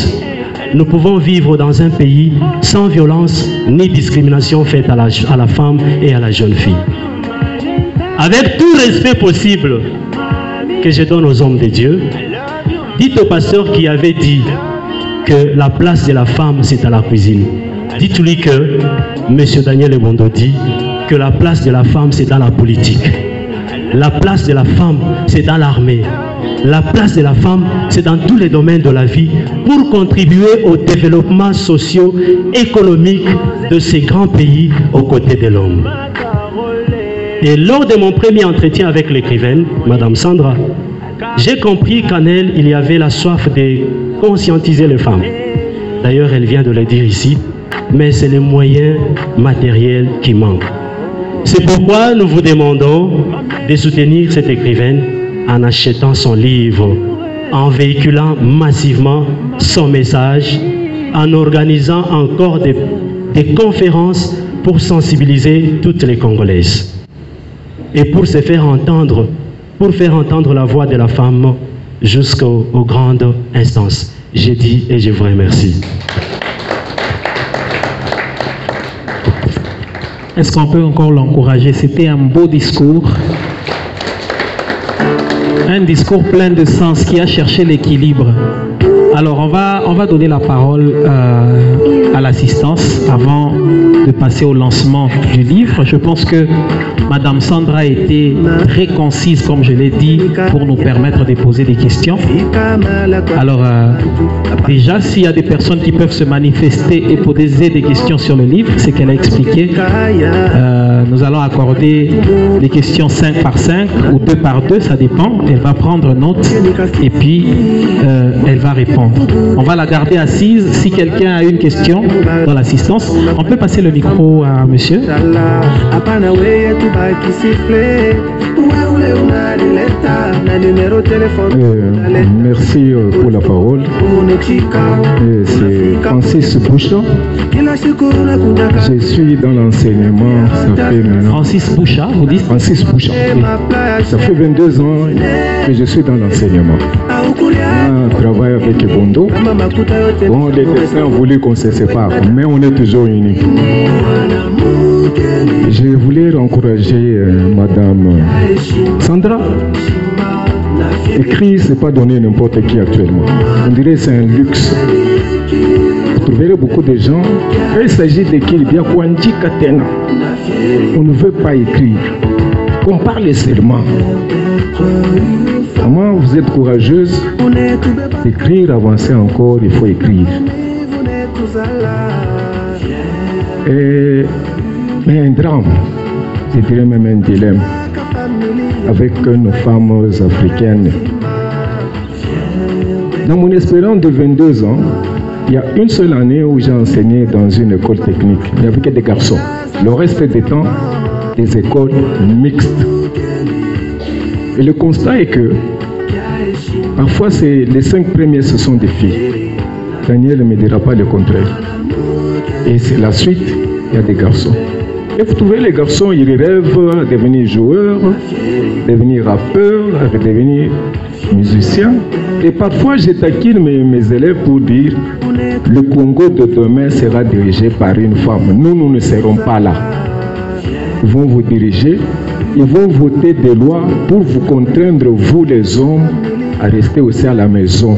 nous pouvons vivre dans un pays sans violence ni discrimination faite à la femme et à la jeune fille. Avec tout respect possible que je donne aux hommes de Dieu, dites au pasteur qui avait dit que la place de la femme, c'est à la cuisine. Dites-lui que M. Daniel Ebondo dit que la place de la femme, c'est dans la politique. La place de la femme, c'est dans l'armée. La place de la femme, c'est dans tous les domaines de la vie pour contribuer au développement socio-économique de ces grands pays aux côtés de l'homme. Et lors de mon premier entretien avec l'écrivaine, Madame Sandra, j'ai compris qu'en elle, il y avait la soif de conscientiser les femmes. D'ailleurs, elle vient de le dire ici, mais c'est les moyens matériels qui manquent. C'est pourquoi nous vous demandons de soutenir cette écrivaine en achetant son livre, en véhiculant massivement son message, en organisant encore des conférences pour sensibiliser toutes les Congolaises. Et pour se faire entendre, pour faire entendre la voix de la femme jusqu'aux grandes instances. J'ai dit et je vous remercie. Est-ce qu'on peut encore l'encourager? C'était un beau discours. Un discours plein de sens qui a cherché l'équilibre. Alors on va donner la parole à l'assistance avant de passer au lancement du livre. Je pense que Madame Sandra a été très concise, comme je l'ai dit, pour nous permettre de poser des questions. Alors déjà, s'il y a des personnes qui peuvent se manifester et poser des questions sur le livre, c'est qu'elle a expliqué. Nous allons accorder des questions 5 par 5 ou 2 par 2, ça dépend. Elle va prendre note et puis elle va répondre. On va la garder assise. Si quelqu'un a une question dans l'assistance, on peut passer le micro à monsieur. Merci pour la parole. C'est Francis Boucha. Je suis dans l'enseignement. Ça fait maintenant... Francis Boucha, vous dites? Francis Boucha. Oui. Ça fait 22 ans que je suis dans l'enseignement. On travaille avec Ebondo. Bon, les dessins ont voulu qu'on se sépare, mais on est toujours unis. Je voulais encourager Madame Sandra. Écrire, c'est pas donner n'importe qui actuellement. On dirait que c'est un luxe. Vous trouverez beaucoup de gens. Il s'agit d'écrire bien Kwandi Katena. On ne veut pas écrire. Qu'on parle seulement. Comment vous êtes courageuse d'écrire, avancer encore, il faut écrire. Et un drame, je dirais même un dilemme, avec nos femmes africaines. Dans mon expérience de 22 ans, il y a une seule année où j'ai enseigné dans une école technique. Il n'y avait que des garçons. Le reste du temps, des écoles mixtes. Et le constat est que parfois les 5 premiers ce sont des filles. Daniel ne me dira pas le contraire. Et c'est la suite, il y a des garçons. Et vous trouvez les garçons, ils rêvent de devenir joueurs, devenir rappeurs, devenir musiciens. Et parfois je taquine mes élèves pour dire le Congo de demain sera dirigé par une femme. Nous ne serons pas là. Ils vont vous diriger, ils vont voter des lois pour vous contraindre, vous les hommes, à rester aussi à la maison.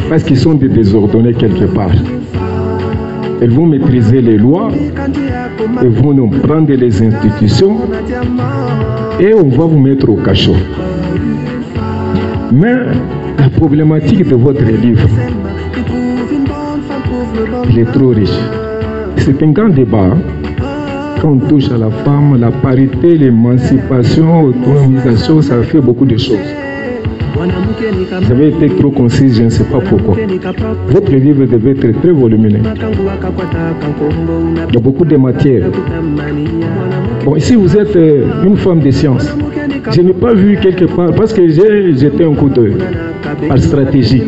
Parce qu'ils sont des désordonnés quelque part. Elles vont maîtriser les lois, elles vont nous prendre les institutions et on va vous mettre au cachot. Mais la problématique de votre livre, il est trop riche. C'est un grand débat. Quand on touche à la femme, la parité, l'émancipation, l'autonomisation, ça fait beaucoup de choses. Vous avez été trop concise, je ne sais pas pourquoi. Votre livre devait être très volumineux. Il y a beaucoup de matières. Bon, ici vous êtes une femme de science. Je n'ai pas vu quelque part, parce que j'ai jeté un coup d'œil par stratégie.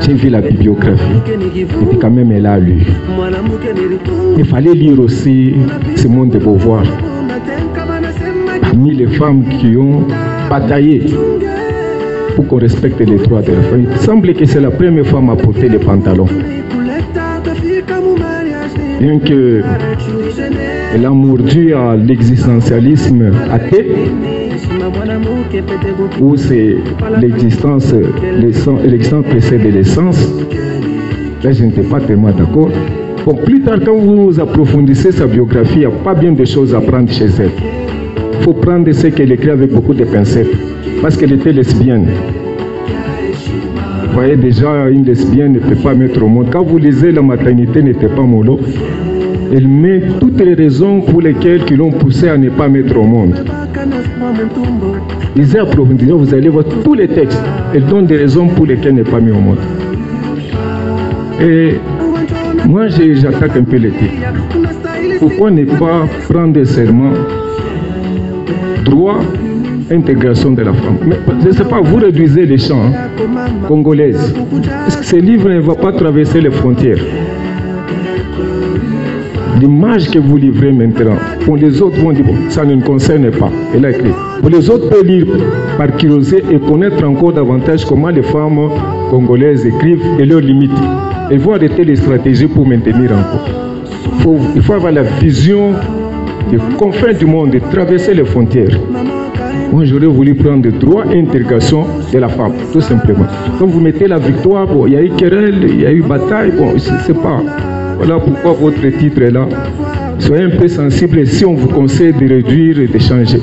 J'ai vu la bibliographie. Et puis quand même, elle a lu. Il fallait lire aussi Simone de Beauvoir. Parmi les femmes qui ont bataillé pour qu'on respecte les droits de la femme. Il semble que c'est la première femme à porter les pantalons. Bien que Elle a mordu à l'existentialisme athée, où c'est l'existence précède l'essence. Là, je n'étais pas tellement d'accord. Bon, plus tard, quand vous approfondissez sa biographie, il n'y a pas bien de choses à prendre chez elle. Il faut prendre ce qu'elle écrit avec beaucoup de pincettes, parce qu'elle était lesbienne. Vous voyez déjà, une lesbienne ne peut pas mettre au monde. Quand vous lisez La maternité n'était pas mollo, elle met toutes les raisons pour lesquelles qui l'ont poussé à ne pas mettre au monde. Lisez approfondissez, vous allez voir tous les textes. Elle donne des raisons pour lesquelles elle n'est pas mis au monde. Et moi, j'attaque un peu les titres. Pourquoi ne pas prendre seulement droit, intégration de la femme? Mais je ne sais pas, vous réduisez les champs congolaises. Est-ce que ce livre ne va pas traverser les frontières? L'image que vous livrez maintenant, pour les autres vont dire, bon, ça ne nous concerne pas. Elle a écrit. Pour les autres peuvent lire par curiosité et connaître encore davantage comment les femmes congolaises écrivent et leurs limites. Et vont arrêter les stratégies pour maintenir encore. Il faut avoir la vision des confins du monde, de traverser les frontières. Moi, j'aurais voulu prendre le droit et intégration de la femme, tout simplement. Quand vous mettez la victoire, bon, il y a eu querelle, il y a eu bataille, bon, je ne sais pas. Voilà pourquoi votre titre est là. Soyez un peu sensible si on vous conseille de réduire et de changer.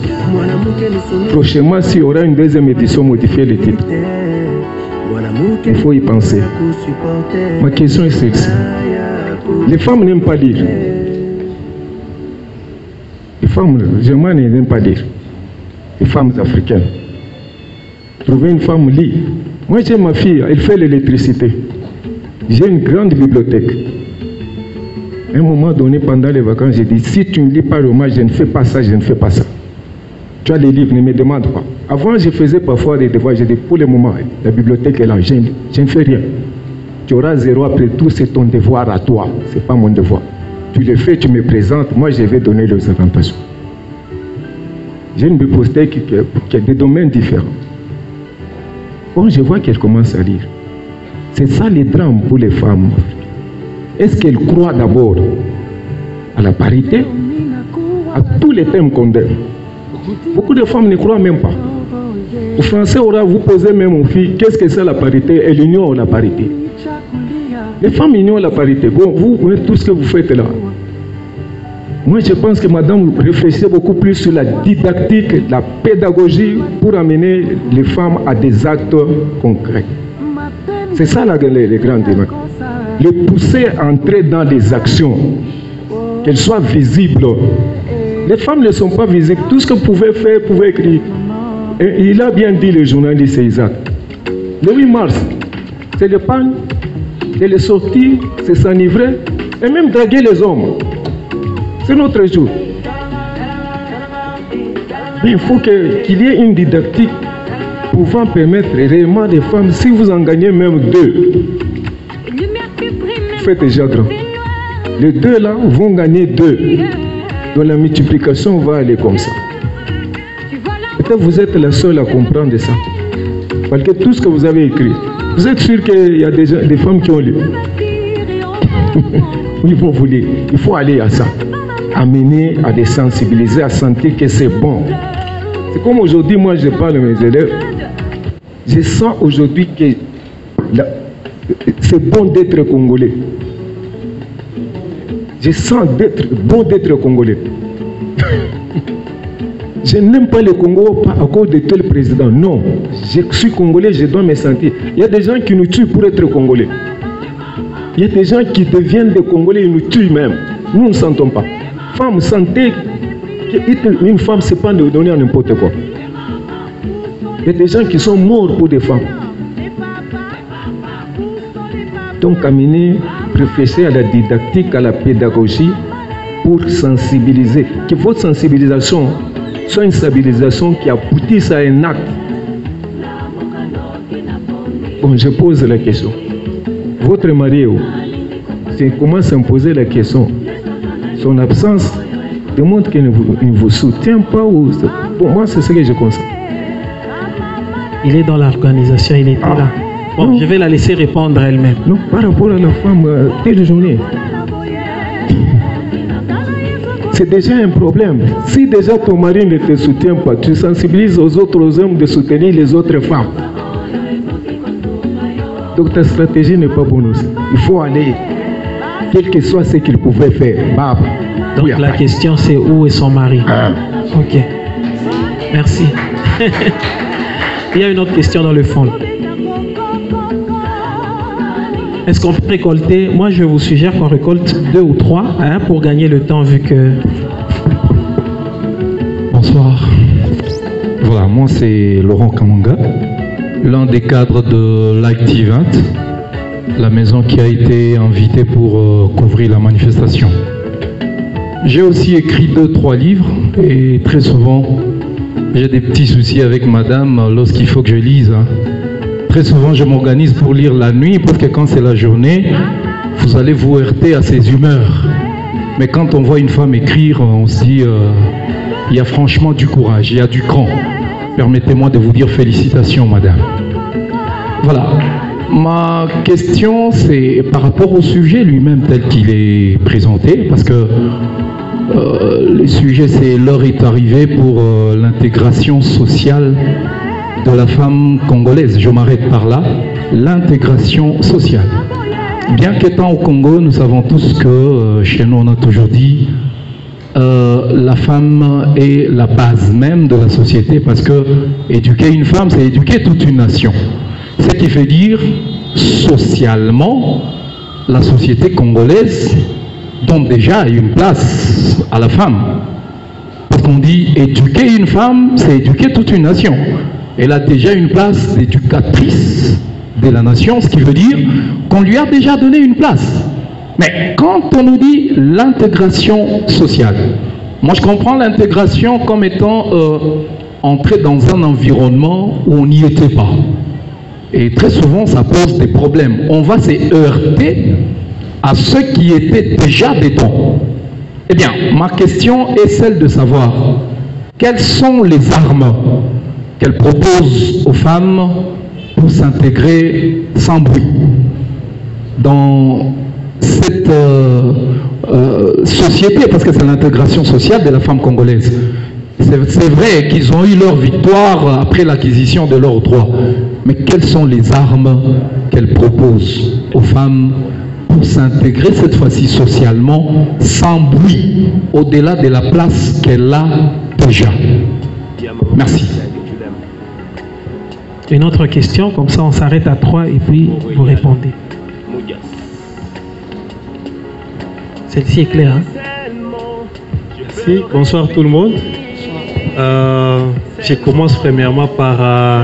Prochainement, s'il y aura une deuxième édition, modifiez le titre. Il faut y penser. Ma question est celle-ci. Les femmes n'aiment pas lire. Les femmes, germaines n'aiment pas lire. Les femmes africaines. Trouver une femme lire. Moi, j'ai ma fille, elle fait l'électricité. J'ai une grande bibliothèque. À un moment donné, pendant les vacances, j'ai dit, si tu ne lis pas le roman, je ne fais pas ça, je ne fais pas ça. Tu as les livres, ne me demande pas. Avant, je faisais parfois des devoirs. J'ai dit, pour le moment, la bibliothèque est là, je ne fais rien. Tu auras 0 après tout, c'est ton devoir à toi. Ce n'est pas mon devoir. Tu le fais, tu me présentes, moi je vais donner les orientations. J'ai une bibliothèque qui a des domaines différents. Bon, je vois qu'elle commence à lire. C'est ça le drame pour les femmes. Est-ce qu'elles croient d'abord à la parité, à tous les thèmes qu'on donne? Beaucoup de femmes ne croient même pas. Au français, vous posez même aux filles, qu'est-ce que c'est la parité? Elles ignorent la parité. Les femmes ignorent la parité. Bon, vous voyez tout ce que vous faites là. Moi, je pense que madame réfléchissait beaucoup plus sur la didactique, la pédagogie pour amener les femmes à des actes concrets. C'est ça les grands débats. Les pousser à entrer dans des actions, qu'elles soient visibles. Les femmes ne sont pas visibles. Tout ce que vous pouvez faire, vous pouvez écrire. Et il a bien dit le journaliste Isaac. Le 8 mars, c'est le pan, c'est les sorties, c'est s'enivrer, et même draguer les hommes. C'est notre jour. Mais il faut qu'il y ait une didactique pouvant permettre réellement des femmes, si vous en gagnez même 2, vous faites déjà grand. Les 2 là vont gagner 2. Donc la multiplication va aller comme ça. Peut-être vous êtes la seule à comprendre ça. Parce que tout ce que vous avez écrit, vous êtes sûr qu'il y a des femmes qui ont lu. Il faut vous lire. Il faut aller à ça. Amener à les sensibiliser, à sentir que c'est bon. C'est comme aujourd'hui, moi je parle à mes élèves. Je sens aujourd'hui que c'est bon d'être congolais. Je sens bon d'être congolais. Je n'aime pas le Congo à cause de tel président. Non, je suis congolais, je dois me sentir. Il y a des gens qui nous tuent pour être congolais. Il y a des gens qui deviennent des Congolais, ils nous tuent même. Nous ne sentons pas. Femme, sentez qu'une femme, ce n'est pas de donner à n'importe quoi. Il y a des gens qui sont morts pour des femmes. Donc, amener, réfléchir à la didactique, à la pédagogie pour sensibiliser. Que votre sensibilisation soit une sensibilisation qui aboutisse à un acte. Bon, je pose la question. Votre mari, commence à me poser la question. Son absence démontre qu'il ne vous soutient pas. Bon, moi, c'est ce que je constate. Il est dans l'organisation, il était là. Bon, non. Je vais la laisser répondre elle-même. Non, par rapport à la femme, telle journée. c'est déjà un problème. Si déjà ton mari ne te soutient pas, tu sensibilises aux autres hommes de soutenir les autres femmes. Donc ta stratégie n'est pas bonne aussi. Il faut aller, quel que soit ce qu'il pouvait faire. Donc la question c'est où est son mari? Ok. Merci. Il y a une autre question dans le fond. Est-ce qu'on peut récolter? Moi, je vous suggère qu'on récolte 2 ou 3 pour gagner le temps vu que... Bonsoir. Voilà, moi c'est Laurent Kamanga, l'un des cadres de l'Acti 20, la maison qui a été invitée pour couvrir la manifestation. J'ai aussi écrit 2-3 livres et très souvent j'ai des petits soucis avec madame lorsqu'il faut que je lise. Très souvent, je m'organise pour lire la nuit parce que quand c'est la journée, vous allez vous heurter à ses humeurs. Mais quand on voit une femme écrire, on se dit, il y a franchement du courage, il y a du cran. Permettez-moi de vous dire félicitations, madame. Voilà. Ma question, c'est par rapport au sujet lui-même tel qu'il est présenté, parce que le sujet, c'est l'heure est arrivée pour l'intégration sociale de la femme congolaise. Je m'arrête par là. L'intégration sociale. Bien qu'étant au Congo, nous savons tous que chez nous, on a toujours dit la femme est la base même de la société parce que éduquer une femme, c'est éduquer toute une nation. Ce qui fait dire, socialement, la société congolaise donne déjà une place à la femme. Parce qu'on dit éduquer une femme, c'est éduquer toute une nation. Elle a déjà une place d'éducatrice de la nation, ce qui veut dire qu'on lui a déjà donné une place. Mais quand on nous dit l'intégration sociale, moi je comprends l'intégration comme étant entrer dans un environnement où on n'y était pas. Et très souvent ça pose des problèmes. On va se heurter à ceux qui étaient déjà dedans. Eh bien, ma question est celle de savoir quelles sont les armes qu'elle propose aux femmes pour s'intégrer sans bruit dans cette société, parce que c'est l'intégration sociale de la femme congolaise. C'est vrai qu'ils ont eu leur victoire après l'acquisition de leurs droits, mais quelles sont les armes qu'elle propose aux femmes pour s'intégrer cette fois-ci socialement sans bruit, au-delà de la place qu'elle a déjà? Merci. Une autre question, comme ça on s'arrête à 3 et puis vous répondez. Celle-ci est claire. Merci, bonsoir tout le monde. Je commence premièrement par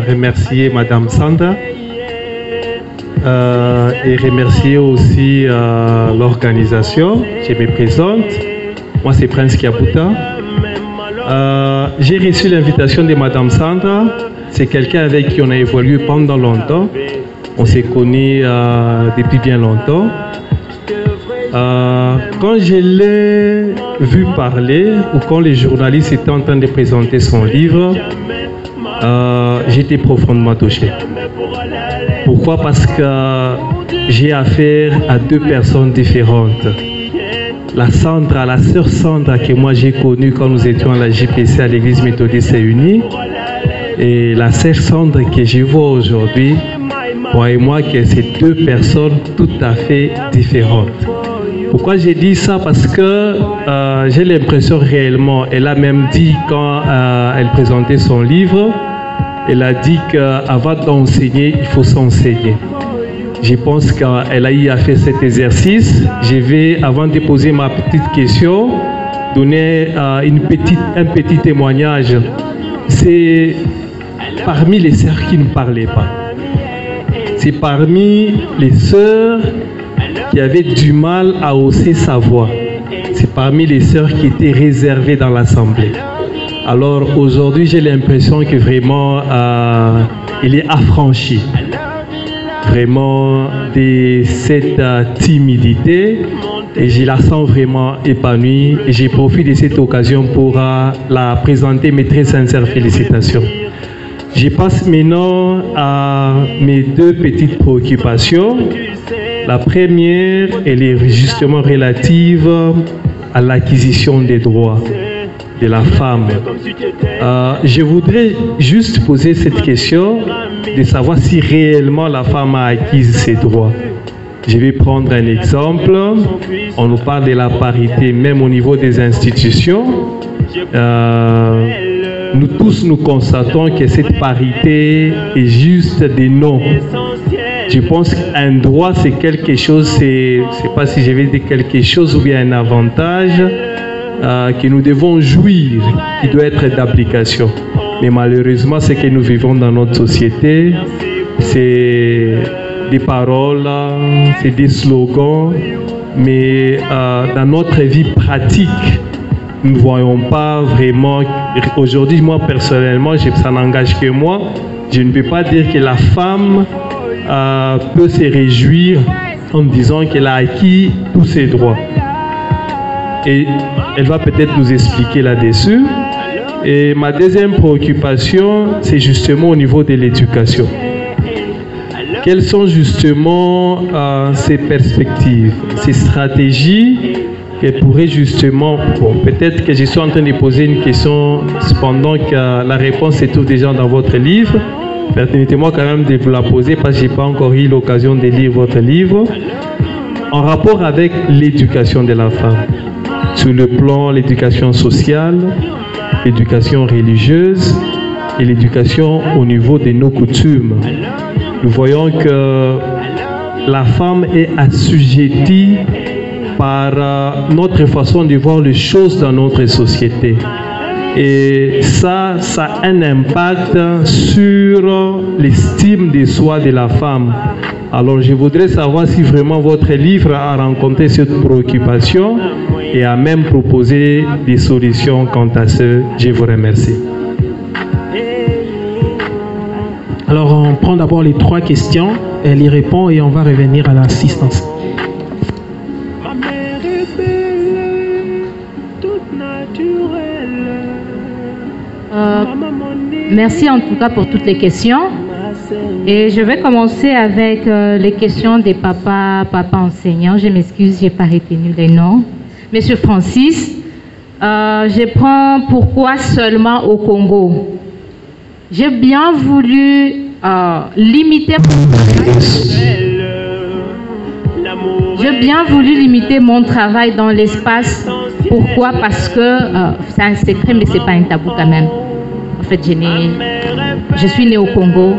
remercier Madame Sandra et remercier aussi l'organisation. Je me présente. Moi c'est Prince Kiabuta. J'ai reçu l'invitation de Madame Sandra. C'est quelqu'un avec qui on a évolué pendant longtemps. On s'est connus depuis bien longtemps. Quand je l'ai vu parler, ou quand les journalistes étaient en train de présenter son livre, j'étais profondément touché. Pourquoi? Parce que j'ai affaire à 2 personnes différentes. La Sandra, la sœur Sandra que moi j'ai connue quand nous étions à la JPC à l'église méthodiste unie, et la sœur Sandra que je vois aujourd'hui, croyez-moi que c'est 2 personnes tout à fait différentes. Pourquoi j'ai dit ça? Parce que j'ai l'impression réellement, elle a même dit quand elle présentait son livre, elle a dit qu'avant d'enseigner, il faut s'enseigner. Je pense qu'elle a eu à faire cet exercice. Je vais, avant de poser ma petite question, donner un petit témoignage. C'est parmi les sœurs qui ne parlaient pas. C'est parmi les sœurs qui avaient du mal à hausser sa voix. C'est parmi les sœurs qui étaient réservées dans l'assemblée. Alors aujourd'hui, j'ai l'impression que vraiment, il est affranchi. Vraiment de cette timidité. Et je la sens vraiment épanouie. Et j'ai profité de cette occasion pour la présenter mes très sincères félicitations. Je passe maintenant à mes 2 petites préoccupations. La première, elle est justement relative à l'acquisition des droits de la femme. Je voudrais juste poser cette question de savoir si réellement la femme a acquis ses droits. Je vais prendre un exemple. On nous parle de la parité même au niveau des institutions. Nous tous nous constatons que cette parité est juste des noms. Je pense qu'un droit c'est quelque chose, je ne sais pas si je vais dire quelque chose ou bien un avantage que nous devons jouir, qui doit être d'application. Mais malheureusement, ce que nous vivons dans notre société, c'est des paroles, c'est des slogans, mais dans notre vie pratique, nous ne voyons pas vraiment. Aujourd'hui, moi personnellement, ça n'engage que moi. Je ne peux pas dire que la femme peut se réjouir en disant qu'elle a acquis tous ses droits. Et elle va peut-être nous expliquer là-dessus. Et ma deuxième préoccupation, c'est justement au niveau de l'éducation. Quelles sont justement ces perspectives, ces stratégies qu'elle pourrait justement... Bon, peut-être que je suis en train de poser une question, cependant que la réponse se trouve déjà dans votre livre. Permettez-moi quand même de vous la poser parce que je n'ai pas encore eu l'occasion de lire votre livre. En rapport avec l'éducation de la femme, sur le plan de l'éducation sociale, l'éducation religieuse et l'éducation au niveau de nos coutumes. Nous voyons que la femme est assujettie par notre façon de voir les choses dans notre société. Et ça a un impact sur l'estime de soi de la femme. Alors je voudrais savoir si vraiment votre livre a rencontré cette préoccupation et a même proposé des solutions quant à ce. Je vous remercie. Alors on prend d'abord les 3 questions, elle y répond et on va revenir à l'assistance. Merci en tout cas pour toutes les questions. Et je vais commencer avec les questions des papas enseignants. Je m'excuse, je n'ai pas retenu les noms. Monsieur Francis, je prends pourquoi seulement au Congo. J'ai bien voulu limiter mon travail dans l'espace. Pourquoi? Parce que c'est un secret, mais ce n'est pas un tabou quand même. En fait, je suis née au Congo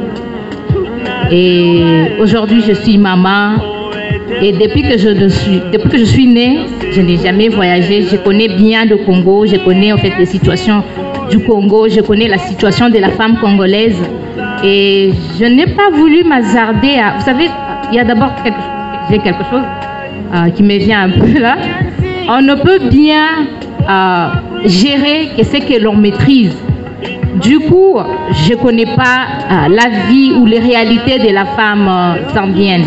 et aujourd'hui je suis maman. Et depuis que je suis née, je n'ai jamais voyagé. Je connais bien le Congo, je connais en fait les situations du Congo, je connais la situation de la femme congolaise. Et je n'ai pas voulu m'hasarder à... Vous savez, il y a d'abord quelque chose qui me vient un peu là. On ne peut bien gérer que ce que l'on maîtrise. Du coup, je ne connais pas la vie ou les réalités de la femme zambienne.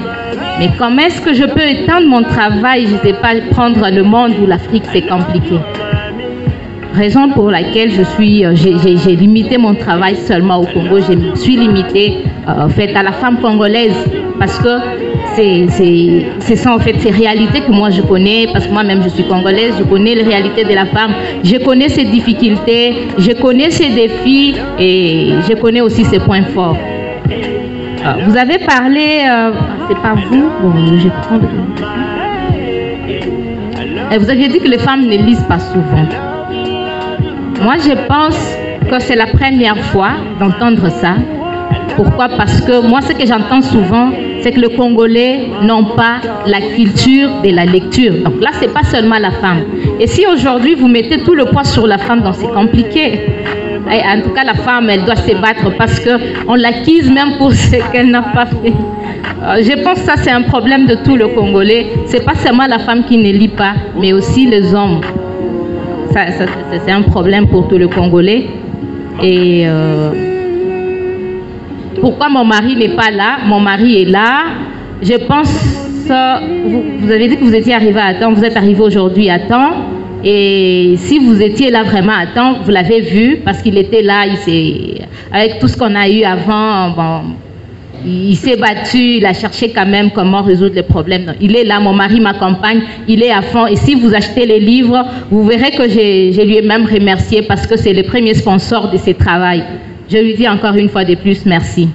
Mais comment est-ce que je peux étendre mon travail? Je ne sais pas, prendre le monde ou l'Afrique, c'est compliqué. Raison pour laquelle j'ai limité mon travail seulement au Congo. Je me suis limitée en fait, à la femme congolaise parce que c'est ça en fait, ces réalités que moi je connais, parce que moi-même je suis congolaise, je connais les réalités de la femme, je connais ses difficultés, je connais ses défis et je connais aussi ses points forts. Vous avez parlé, c'est pas vous, bon, je prends vous aviez dit que les femmes ne lisent pas souvent. Moi je pense que c'est la première fois d'entendre ça. Pourquoi? Parce que moi ce que j'entends souvent, c'est que les Congolais n'ont pas la culture de la lecture. Donc là, ce n'est pas seulement la femme. Et si aujourd'hui, vous mettez tout le poids sur la femme, donc c'est compliqué. Et en tout cas, la femme, elle doit se battre parce qu'on l'acquise même pour ce qu'elle n'a pas fait. Je pense que ça, c'est un problème de tout le Congolais. Ce n'est pas seulement la femme qui ne lit pas, mais aussi les hommes. C'est un problème pour tout le Congolais. Et... pourquoi mon mari n'est pas là? Mon mari est là. Je pense que vous avez dit que vous étiez arrivé à temps. Vous êtes arrivé aujourd'hui à temps. Et si vous étiez là vraiment à temps, vous l'avez vu parce qu'il était là. Avec tout ce qu'on a eu avant, bon, Il s'est battu, il a cherché quand même comment résoudre les problèmes. Donc, il est là, mon mari m'accompagne, il est à fond. Et si vous achetez les livres, vous verrez que je lui ai même remercié parce que c'est le premier sponsor de ce travail. Je lui dis encore une fois de plus, merci.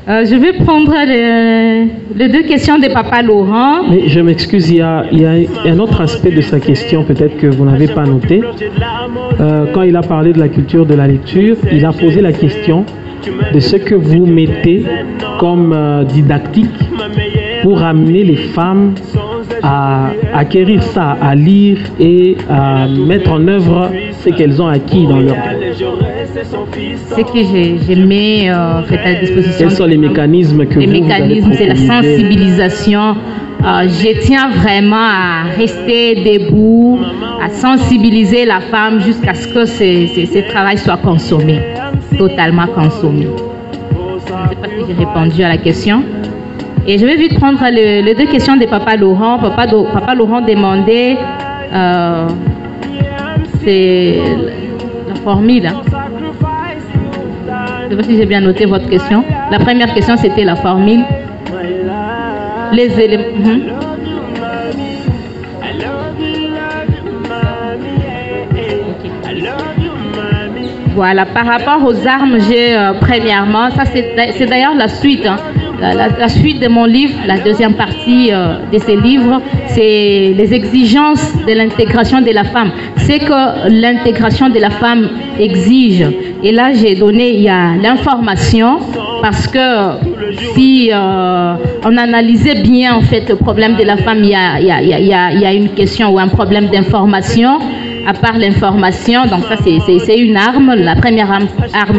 Je vais prendre les deux questions de Papa Laurent. Mais je m'excuse, il y a un autre aspect de sa question, peut-être que vous n'avez pas noté. Quand il a parlé de la culture de la lecture, il a posé la question de ce que vous mettez comme didactique pour amener les femmes à acquérir ça, à lire et à mettre en œuvre ce qu'elles ont acquis dans leur vie. Ce que je mets à disposition. Quels sont les mécanismes que les mécanismes, c'est la sensibilisation. Je tiens vraiment à rester debout, à sensibiliser la femme jusqu'à ce que ce travail soit consommé, totalement consommé. Je ne sais pas si j'ai répondu à la question. Et je vais vite prendre les deux questions de Papa Laurent. Papa Laurent demandait, c'est la formule. Hein. Je ne sais pas si j'ai bien noté votre question. La première question, c'était la formule. Les éléments. Voilà, par rapport aux armes, j'ai premièrement, ça c'est d'ailleurs la suite. Hein. La suite de mon livre, la deuxième partie de ce livre, c'est les exigences de l'intégration de la femme. C'est que l'intégration de la femme exige. Et là, j'ai donné, il y a l'information, parce que si on analysait bien en fait le problème de la femme, il y a une question ou un problème d'information. À part l'information, donc ça c'est une arme. La première arme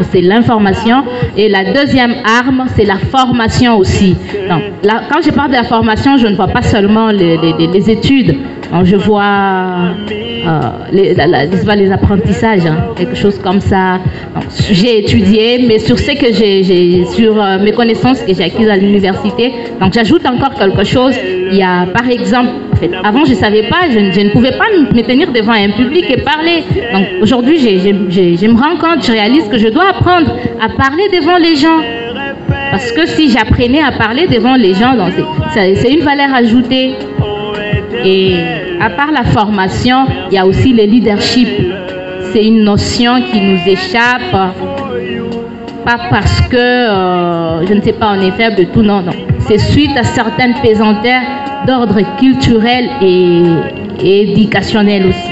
c'est l'information et la deuxième arme c'est la formation aussi. Donc, là, quand je parle de la formation, je ne vois pas seulement les études. Donc, je vois les apprentissages, hein, quelque chose comme ça. J'ai étudié, mais sur ce que sur mes connaissances que j'ai acquises à l'université. Donc j'ajoute encore quelque chose. Il y a par exemple, en fait, avant je ne savais pas, je ne pouvais pas me tenir devant un public et parler. Donc aujourd'hui je me rends compte, je réalise que je dois apprendre à parler devant les gens. Parce que si j'apprenais à parler devant les gens, c'est une valeur ajoutée. Et à part la formation, il y a aussi le leadership. C'est une notion qui nous échappe, pas parce que je ne sais pas, on est faible de tout, non. C'est suite à certaines pesanteurs d'ordre culturel et éducationnel aussi.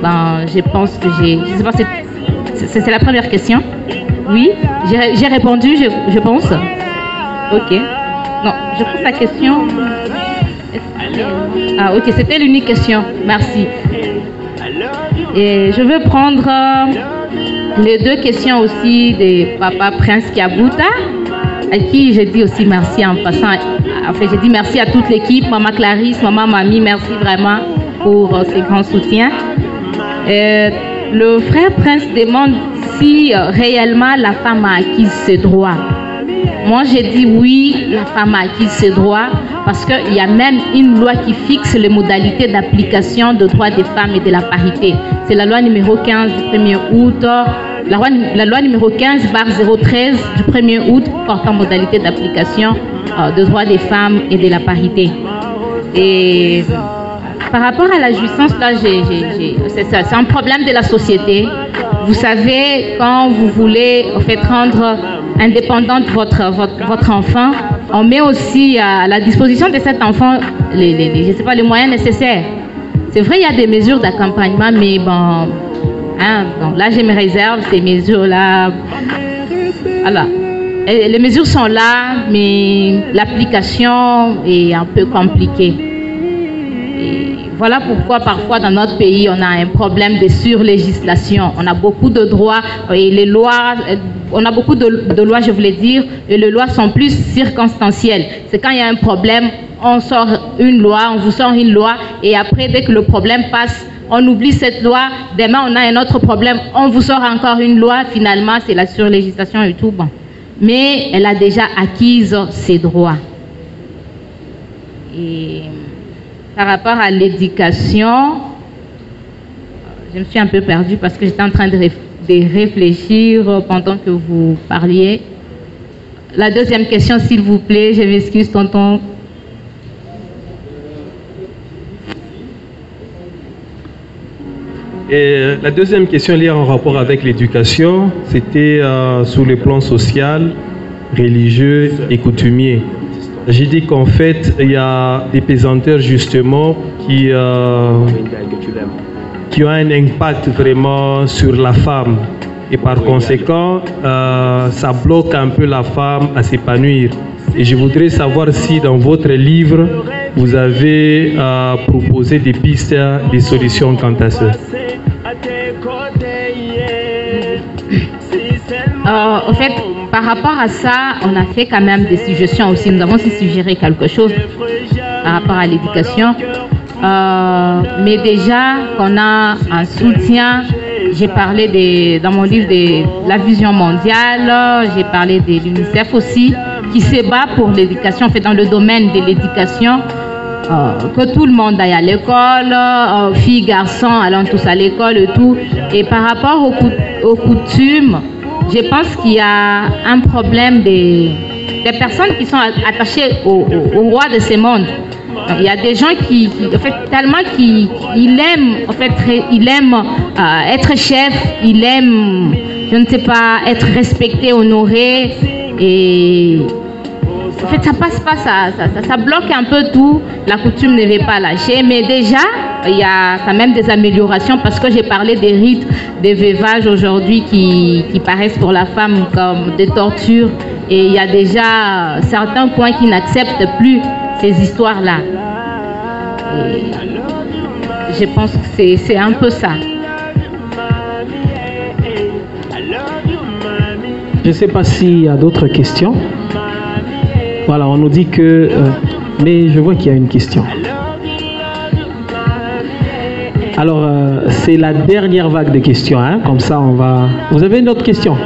Ben, je pense que je sais pas, c'est la première question. Oui, j'ai répondu, je pense. Ok. Non, je pose la question. Ah, ok, c'était l'unique question. Merci. Et je vais prendre les deux questions aussi de Papa Prince Kiabuta, à qui j'ai dit aussi merci en passant. Enfin, j'ai dit merci à toute l'équipe, Maman Clarisse, Maman Mamie, merci vraiment pour ces grands soutiens. Le frère Prince demande si réellement la femme a acquis ses droits. Moi, j'ai dit oui, la femme a acquis ses droits parce qu'il y a même une loi qui fixe les modalités d'application des droits des femmes et de la parité. C'est la loi numéro 15 du 1er août, la loi numéro 15/013 du 1er août portant modalité d'application des droits des femmes et de la parité. Et par rapport à la jouissance, là, c'est un problème de la société. Vous savez, quand vous voulez en fait, rendre indépendante votre enfant, on met aussi à la disposition de cet enfant je sais pas, les moyens nécessaires. C'est vrai, il y a des mesures d'accompagnement, mais bon, hein, donc là, je me réserve ces mesures-là. Voilà. Et les mesures sont là, mais l'application est un peu compliquée. Et voilà pourquoi parfois dans notre pays, on a un problème de surlégislation. On a beaucoup de droits et les lois, on a beaucoup de lois, je voulais dire, et les lois sont plus circonstancielles. C'est quand il y a un problème, on sort une loi, on vous sort une loi, et après, dès que le problème passe, on oublie cette loi, demain on a un autre problème, on vous sort encore une loi, finalement c'est la surlégislation et tout. Bon. Mais elle a déjà acquise ses droits. Et par rapport à l'éducation, je me suis un peu perdue parce que j'étais en train de réfléchir pendant que vous parliez. La deuxième question, s'il vous plaît, je m'excuse, tonton. Et la deuxième question liée en rapport avec l'éducation, c'était sur le plan social, religieux et coutumier. J'ai dit qu'en fait, il y a des pesanteurs justement qui ont un impact vraiment sur la femme. Et par conséquent, ça bloque un peu la femme à s'épanouir. Et je voudrais savoir si dans votre livre, vous avez proposé des pistes, des solutions quant à ça. En fait, par rapport à ça, on a fait quand même des suggestions aussi. Nous avons suggéré quelque chose par rapport à l'éducation. Mais déjà, qu'on a un soutien. J'ai parlé dans mon livre de la vision mondiale. J'ai parlé de l'UNICEF aussi, qui se bat pour l'éducation, en fait, dans le domaine de l'éducation. Que tout le monde aille à l'école, filles, garçons, allons tous à l'école et tout. Et par rapport aux coutumes, je pense qu'il y a un problème des personnes qui sont attachées au roi de ce monde. Il y a des gens qui en fait, tellement qu'ils aiment, en fait, ils aiment être chef, ils aiment, je ne sais pas, être respecté, honoré. Et en fait, ça passe pas, ça bloque un peu tout. La coutume ne veut pas lâcher, mais déjà, il y a quand même des améliorations parce que j'ai parlé des rites, des veuvages aujourd'hui qui paraissent pour la femme comme des tortures. Et il y a déjà certains coins qui n'acceptent plus ces histoires-là. Je pense que c'est un peu ça. Je ne sais pas s'il y a d'autres questions. Voilà, on nous dit que... mais je vois qu'il y a une question. Alors, c'est la dernière vague de questions. Hein? Comme ça, on va... Vous avez une autre question?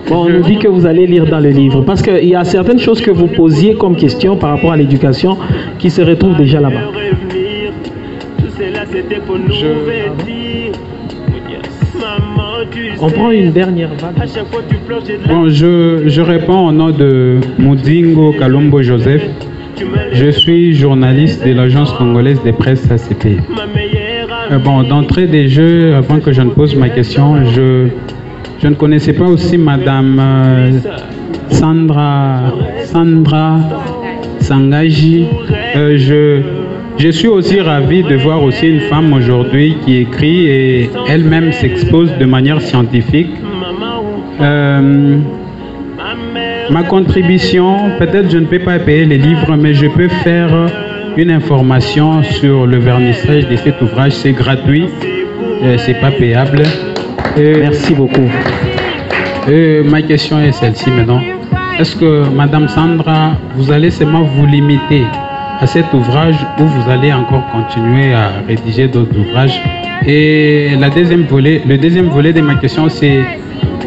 Bon, on nous dit que vous allez lire dans le livre. Parce qu'il y a certaines choses que vous posiez comme question par rapport à l'éducation qui se retrouvent déjà là-bas. On prend une dernière vague. Bon, je réponds au nom de Moudingo Kalombo Joseph. Je suis journaliste de l'agence congolaise des presses ACP. Bon, d'entrée des jeux, avant que je ne pose ma question, je ne connaissais pas aussi Madame Sandra Sangaji. Je suis aussi ravi de voir aussi une femme aujourd'hui qui écrit et elle-même s'expose de manière scientifique. Ma contribution, peut-être je ne peux pas payer les livres, mais je peux faire une information sur le vernissage de cet ouvrage. C'est gratuit, c'est pas payable. Merci beaucoup. Ma question est celle-ci maintenant. Est-ce que Madame Sandra, vous allez seulement vous limiter à cet ouvrage ou vous allez encore continuer à rédiger d'autres ouvrages? Et le deuxième volet de ma question, c'est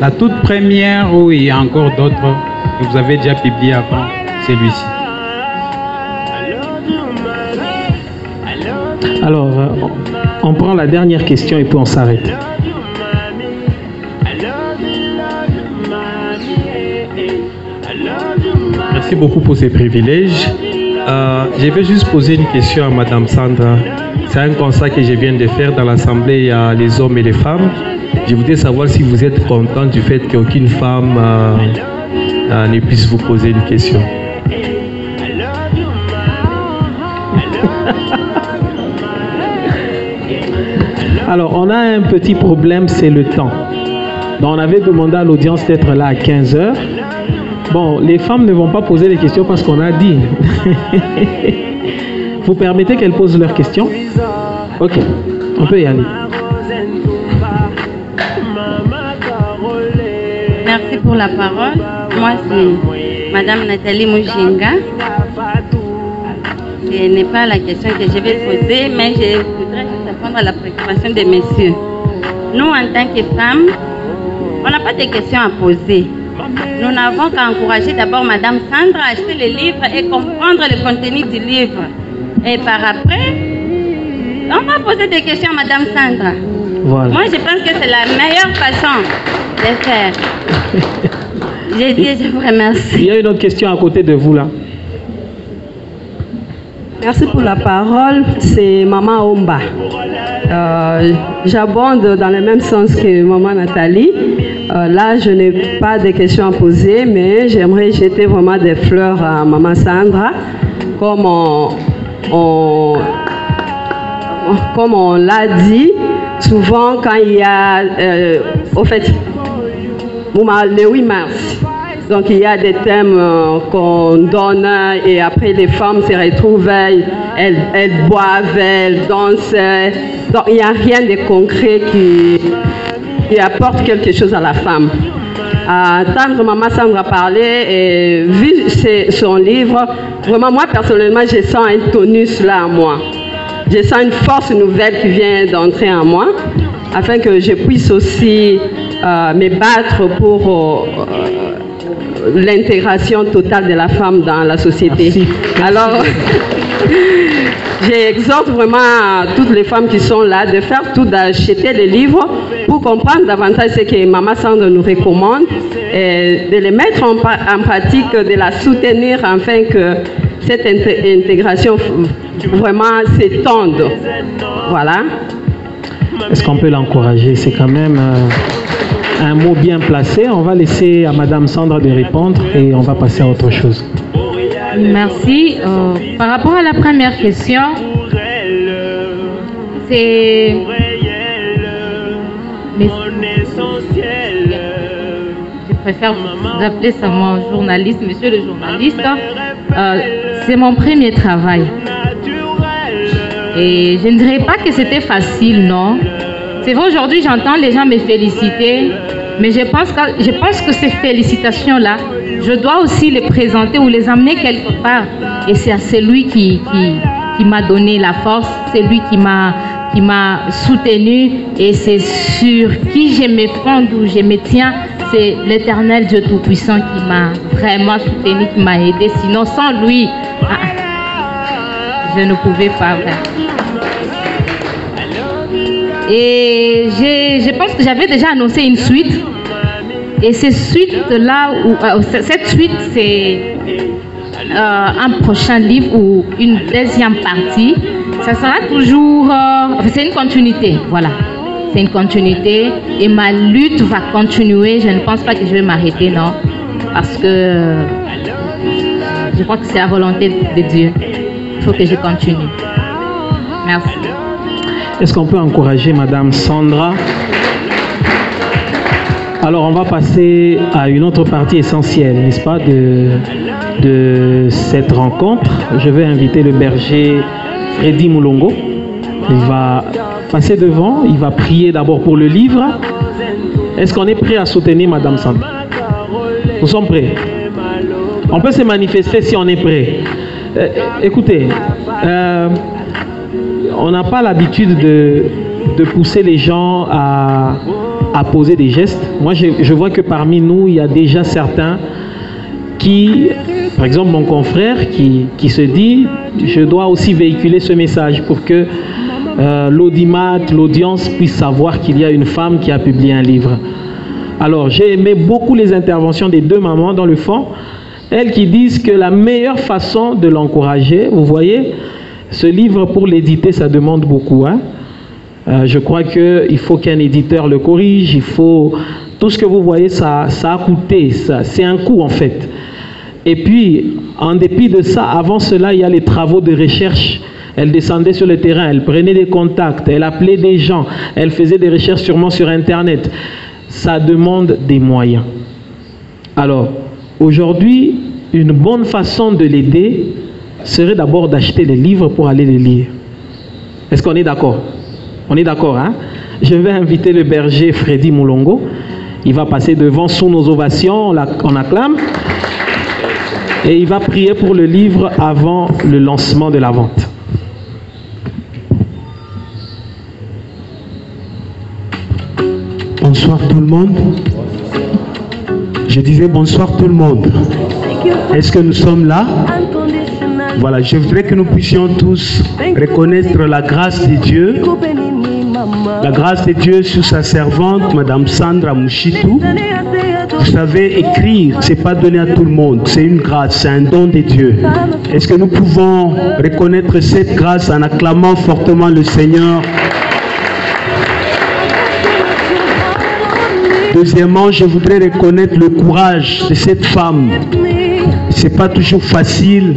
la toute première où il y a encore d'autres que vous avez déjà publiés avant celui-ci. Alors, on prend la dernière question et puis on s'arrête. Merci beaucoup pour ces privilèges. Je vais juste poser une question à Madame Sandra. C'est un constat que je viens de faire dans l'Assemblée, il y a les hommes et les femmes. Je voudrais savoir si vous êtes content du fait qu'aucune femme ne puisse vous poser une question. Alors, on a un petit problème, c'est le temps. Donc, on avait demandé à l'audience d'être là à 15 h. Bon, les femmes ne vont pas poser les questions parce qu'on a dit. Vous permettez qu'elles posent leurs questions? Ok, on peut y aller. Merci pour la parole. Moi, c'est Madame Nathalie Mujinga. Ce n'est pas la question que je vais poser, mais je voudrais juste répondre à la préoccupation des messieurs. Nous, en tant que femmes, on n'a pas de questions à poser. Nous n'avons qu'à encourager d'abord Madame Sandra à acheter le livre et comprendre le contenu du livre. Et par après, On va poser des questions à Madame Sandra. Voilà. Moi, je pense que c'est la meilleure façon de faire. J'ai dit, je vous remercie. Il y a une autre question à côté de vous là. Merci pour la parole. C'est Maman Omba. J'abonde dans le même sens que Maman Nathalie. Là, je n'ai pas de questions à poser, mais j'aimerais jeter vraiment des fleurs à Maman Sandra. Comme on l'a dit, souvent quand il y a, au fait, le 8 mars, donc il y a des thèmes qu'on donne et après les femmes se retrouvent, elles boivent, elles dansent. Donc il n'y a rien de concret qui apporte quelque chose à la femme. À entendre Maman Sandra parler et vu son livre, vraiment moi personnellement je sens un tonus là en moi. Je sens une force nouvelle qui vient d'entrer en moi afin que je puisse aussi me battre pour l'intégration totale de la femme dans la société. Merci. Alors, j'exhorte vraiment toutes les femmes qui sont là de faire tout, d'acheter les livres pour comprendre davantage ce que Maman Sandra nous recommande et de les mettre en pratique, de la soutenir afin que cette intégration vraiment s'étende. Voilà. Est-ce qu'on peut l'encourager? C'est quand même un mot bien placé. On va laisser à Madame Sandra de répondre et on va passer à autre chose. Merci. Par rapport à la première question, c'est... Je préfère vous appeler ça mon journaliste, monsieur le journaliste. C'est mon premier travail. Et je ne dirais pas que c'était facile, non. C'est vrai, aujourd'hui, j'entends les gens me féliciter, mais je pense que ces félicitations-là, je dois aussi les présenter ou les amener quelque part. Et c'est à celui qui m'a donné la force, c'est lui qui m'a soutenu, et c'est sur qui je me fonde ou je me tiens, c'est l'Éternel Dieu Tout-Puissant qui m'a vraiment soutenu, qui m'a aidé. Sinon, sans lui, je ne pouvais pas faire. Et je pense que j'avais déjà annoncé une suite. Et cette suite-là, c'est un prochain livre ou une deuxième partie. Ça sera toujours... c'est une continuité, voilà. C'est une continuité. Et ma lutte va continuer. Je ne pense pas que je vais m'arrêter, non. Parce que je crois que c'est la volonté de Dieu. Il faut que je continue. Merci. Est-ce qu'on peut encourager Madame Sandra? Alors, on va passer à une autre partie essentielle, n'est-ce pas, de cette rencontre. Je vais inviter le berger Freddy Moulongo. Il va passer devant, il va prier d'abord pour le livre. Est-ce qu'on est prêt à soutenir Madame Sandra? Nous sommes prêts. On peut se manifester si on est prêt. Écoutez, on n'a pas l'habitude de pousser les gens à poser des gestes. Moi, je vois que parmi nous, il y a déjà certains qui, par exemple mon confrère, qui se dit, je dois aussi véhiculer ce message pour que l'audimat, l'audience puisse savoir qu'il y a une femme qui a publié un livre. Alors, j'ai aimé beaucoup les interventions des deux mamans dans le fond. Elles qui disent que la meilleure façon de l'encourager, vous voyez, ce livre pour l'éditer, ça demande beaucoup. Hein? Je crois qu'il faut qu'un éditeur le corrige, il faut... Tout ce que vous voyez, ça a coûté, c'est un coût en fait. Et puis, en dépit de ça, avant cela, il y a les travaux de recherche. Elle descendait sur le terrain, elle prenait des contacts, elle appelait des gens, elle faisait des recherches sûrement sur Internet. Ça demande des moyens. Alors, aujourd'hui, une bonne façon de l'aider serait d'abord d'acheter les livres pour aller les lire. Est-ce qu'on est d'accord? On est d'accord, hein? Je vais inviter le berger Freddy Moulongo. Il va passer devant sous nos ovations, on acclame. Et il va prier pour le livre avant le lancement de la vente. Bonsoir tout le monde. Je disais bonsoir tout le monde. Est-ce que nous sommes là? Voilà, je voudrais que nous puissions tous reconnaître la grâce de Dieu. La grâce de Dieu sur sa servante, Madame Sandra Mouchitou. Vous savez, écrire, ce n'est pas donné à tout le monde. C'est une grâce, c'est un don de Dieu. Est-ce que nous pouvons reconnaître cette grâce en acclamant fortement le Seigneur? Deuxièmement, je voudrais reconnaître le courage de cette femme. Ce n'est pas toujours facile,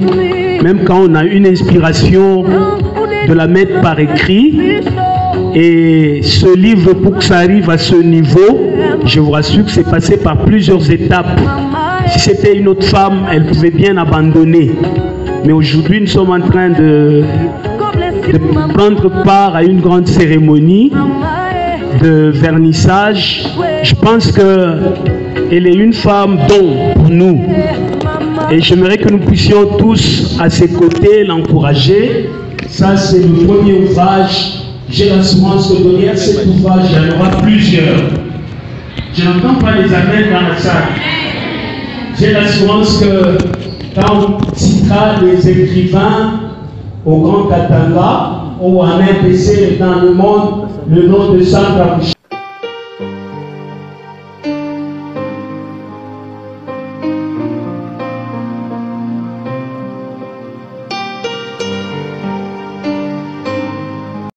même quand on a une inspiration, de la mettre par écrit. Et ce livre, pour que ça arrive à ce niveau, je vous rassure que c'est passé par plusieurs étapes. Si c'était une autre femme, elle pouvait bien abandonner. Mais aujourd'hui, nous sommes en train de prendre part à une grande cérémonie de vernissage. Je pense qu'elle est une femme don pour nous. Et j'aimerais que nous puissions tous, à ses côtés, l'encourager. Ça, c'est le premier ouvrage. J'ai l'assurance que derrière cet ouvrage, il y en aura plusieurs. Je n'entends pas les amens dans la salle. J'ai l'assurance que quand on citera les écrivains au Grand Katanga ou en RDC dans le monde, le nom de Sandra Mouchitou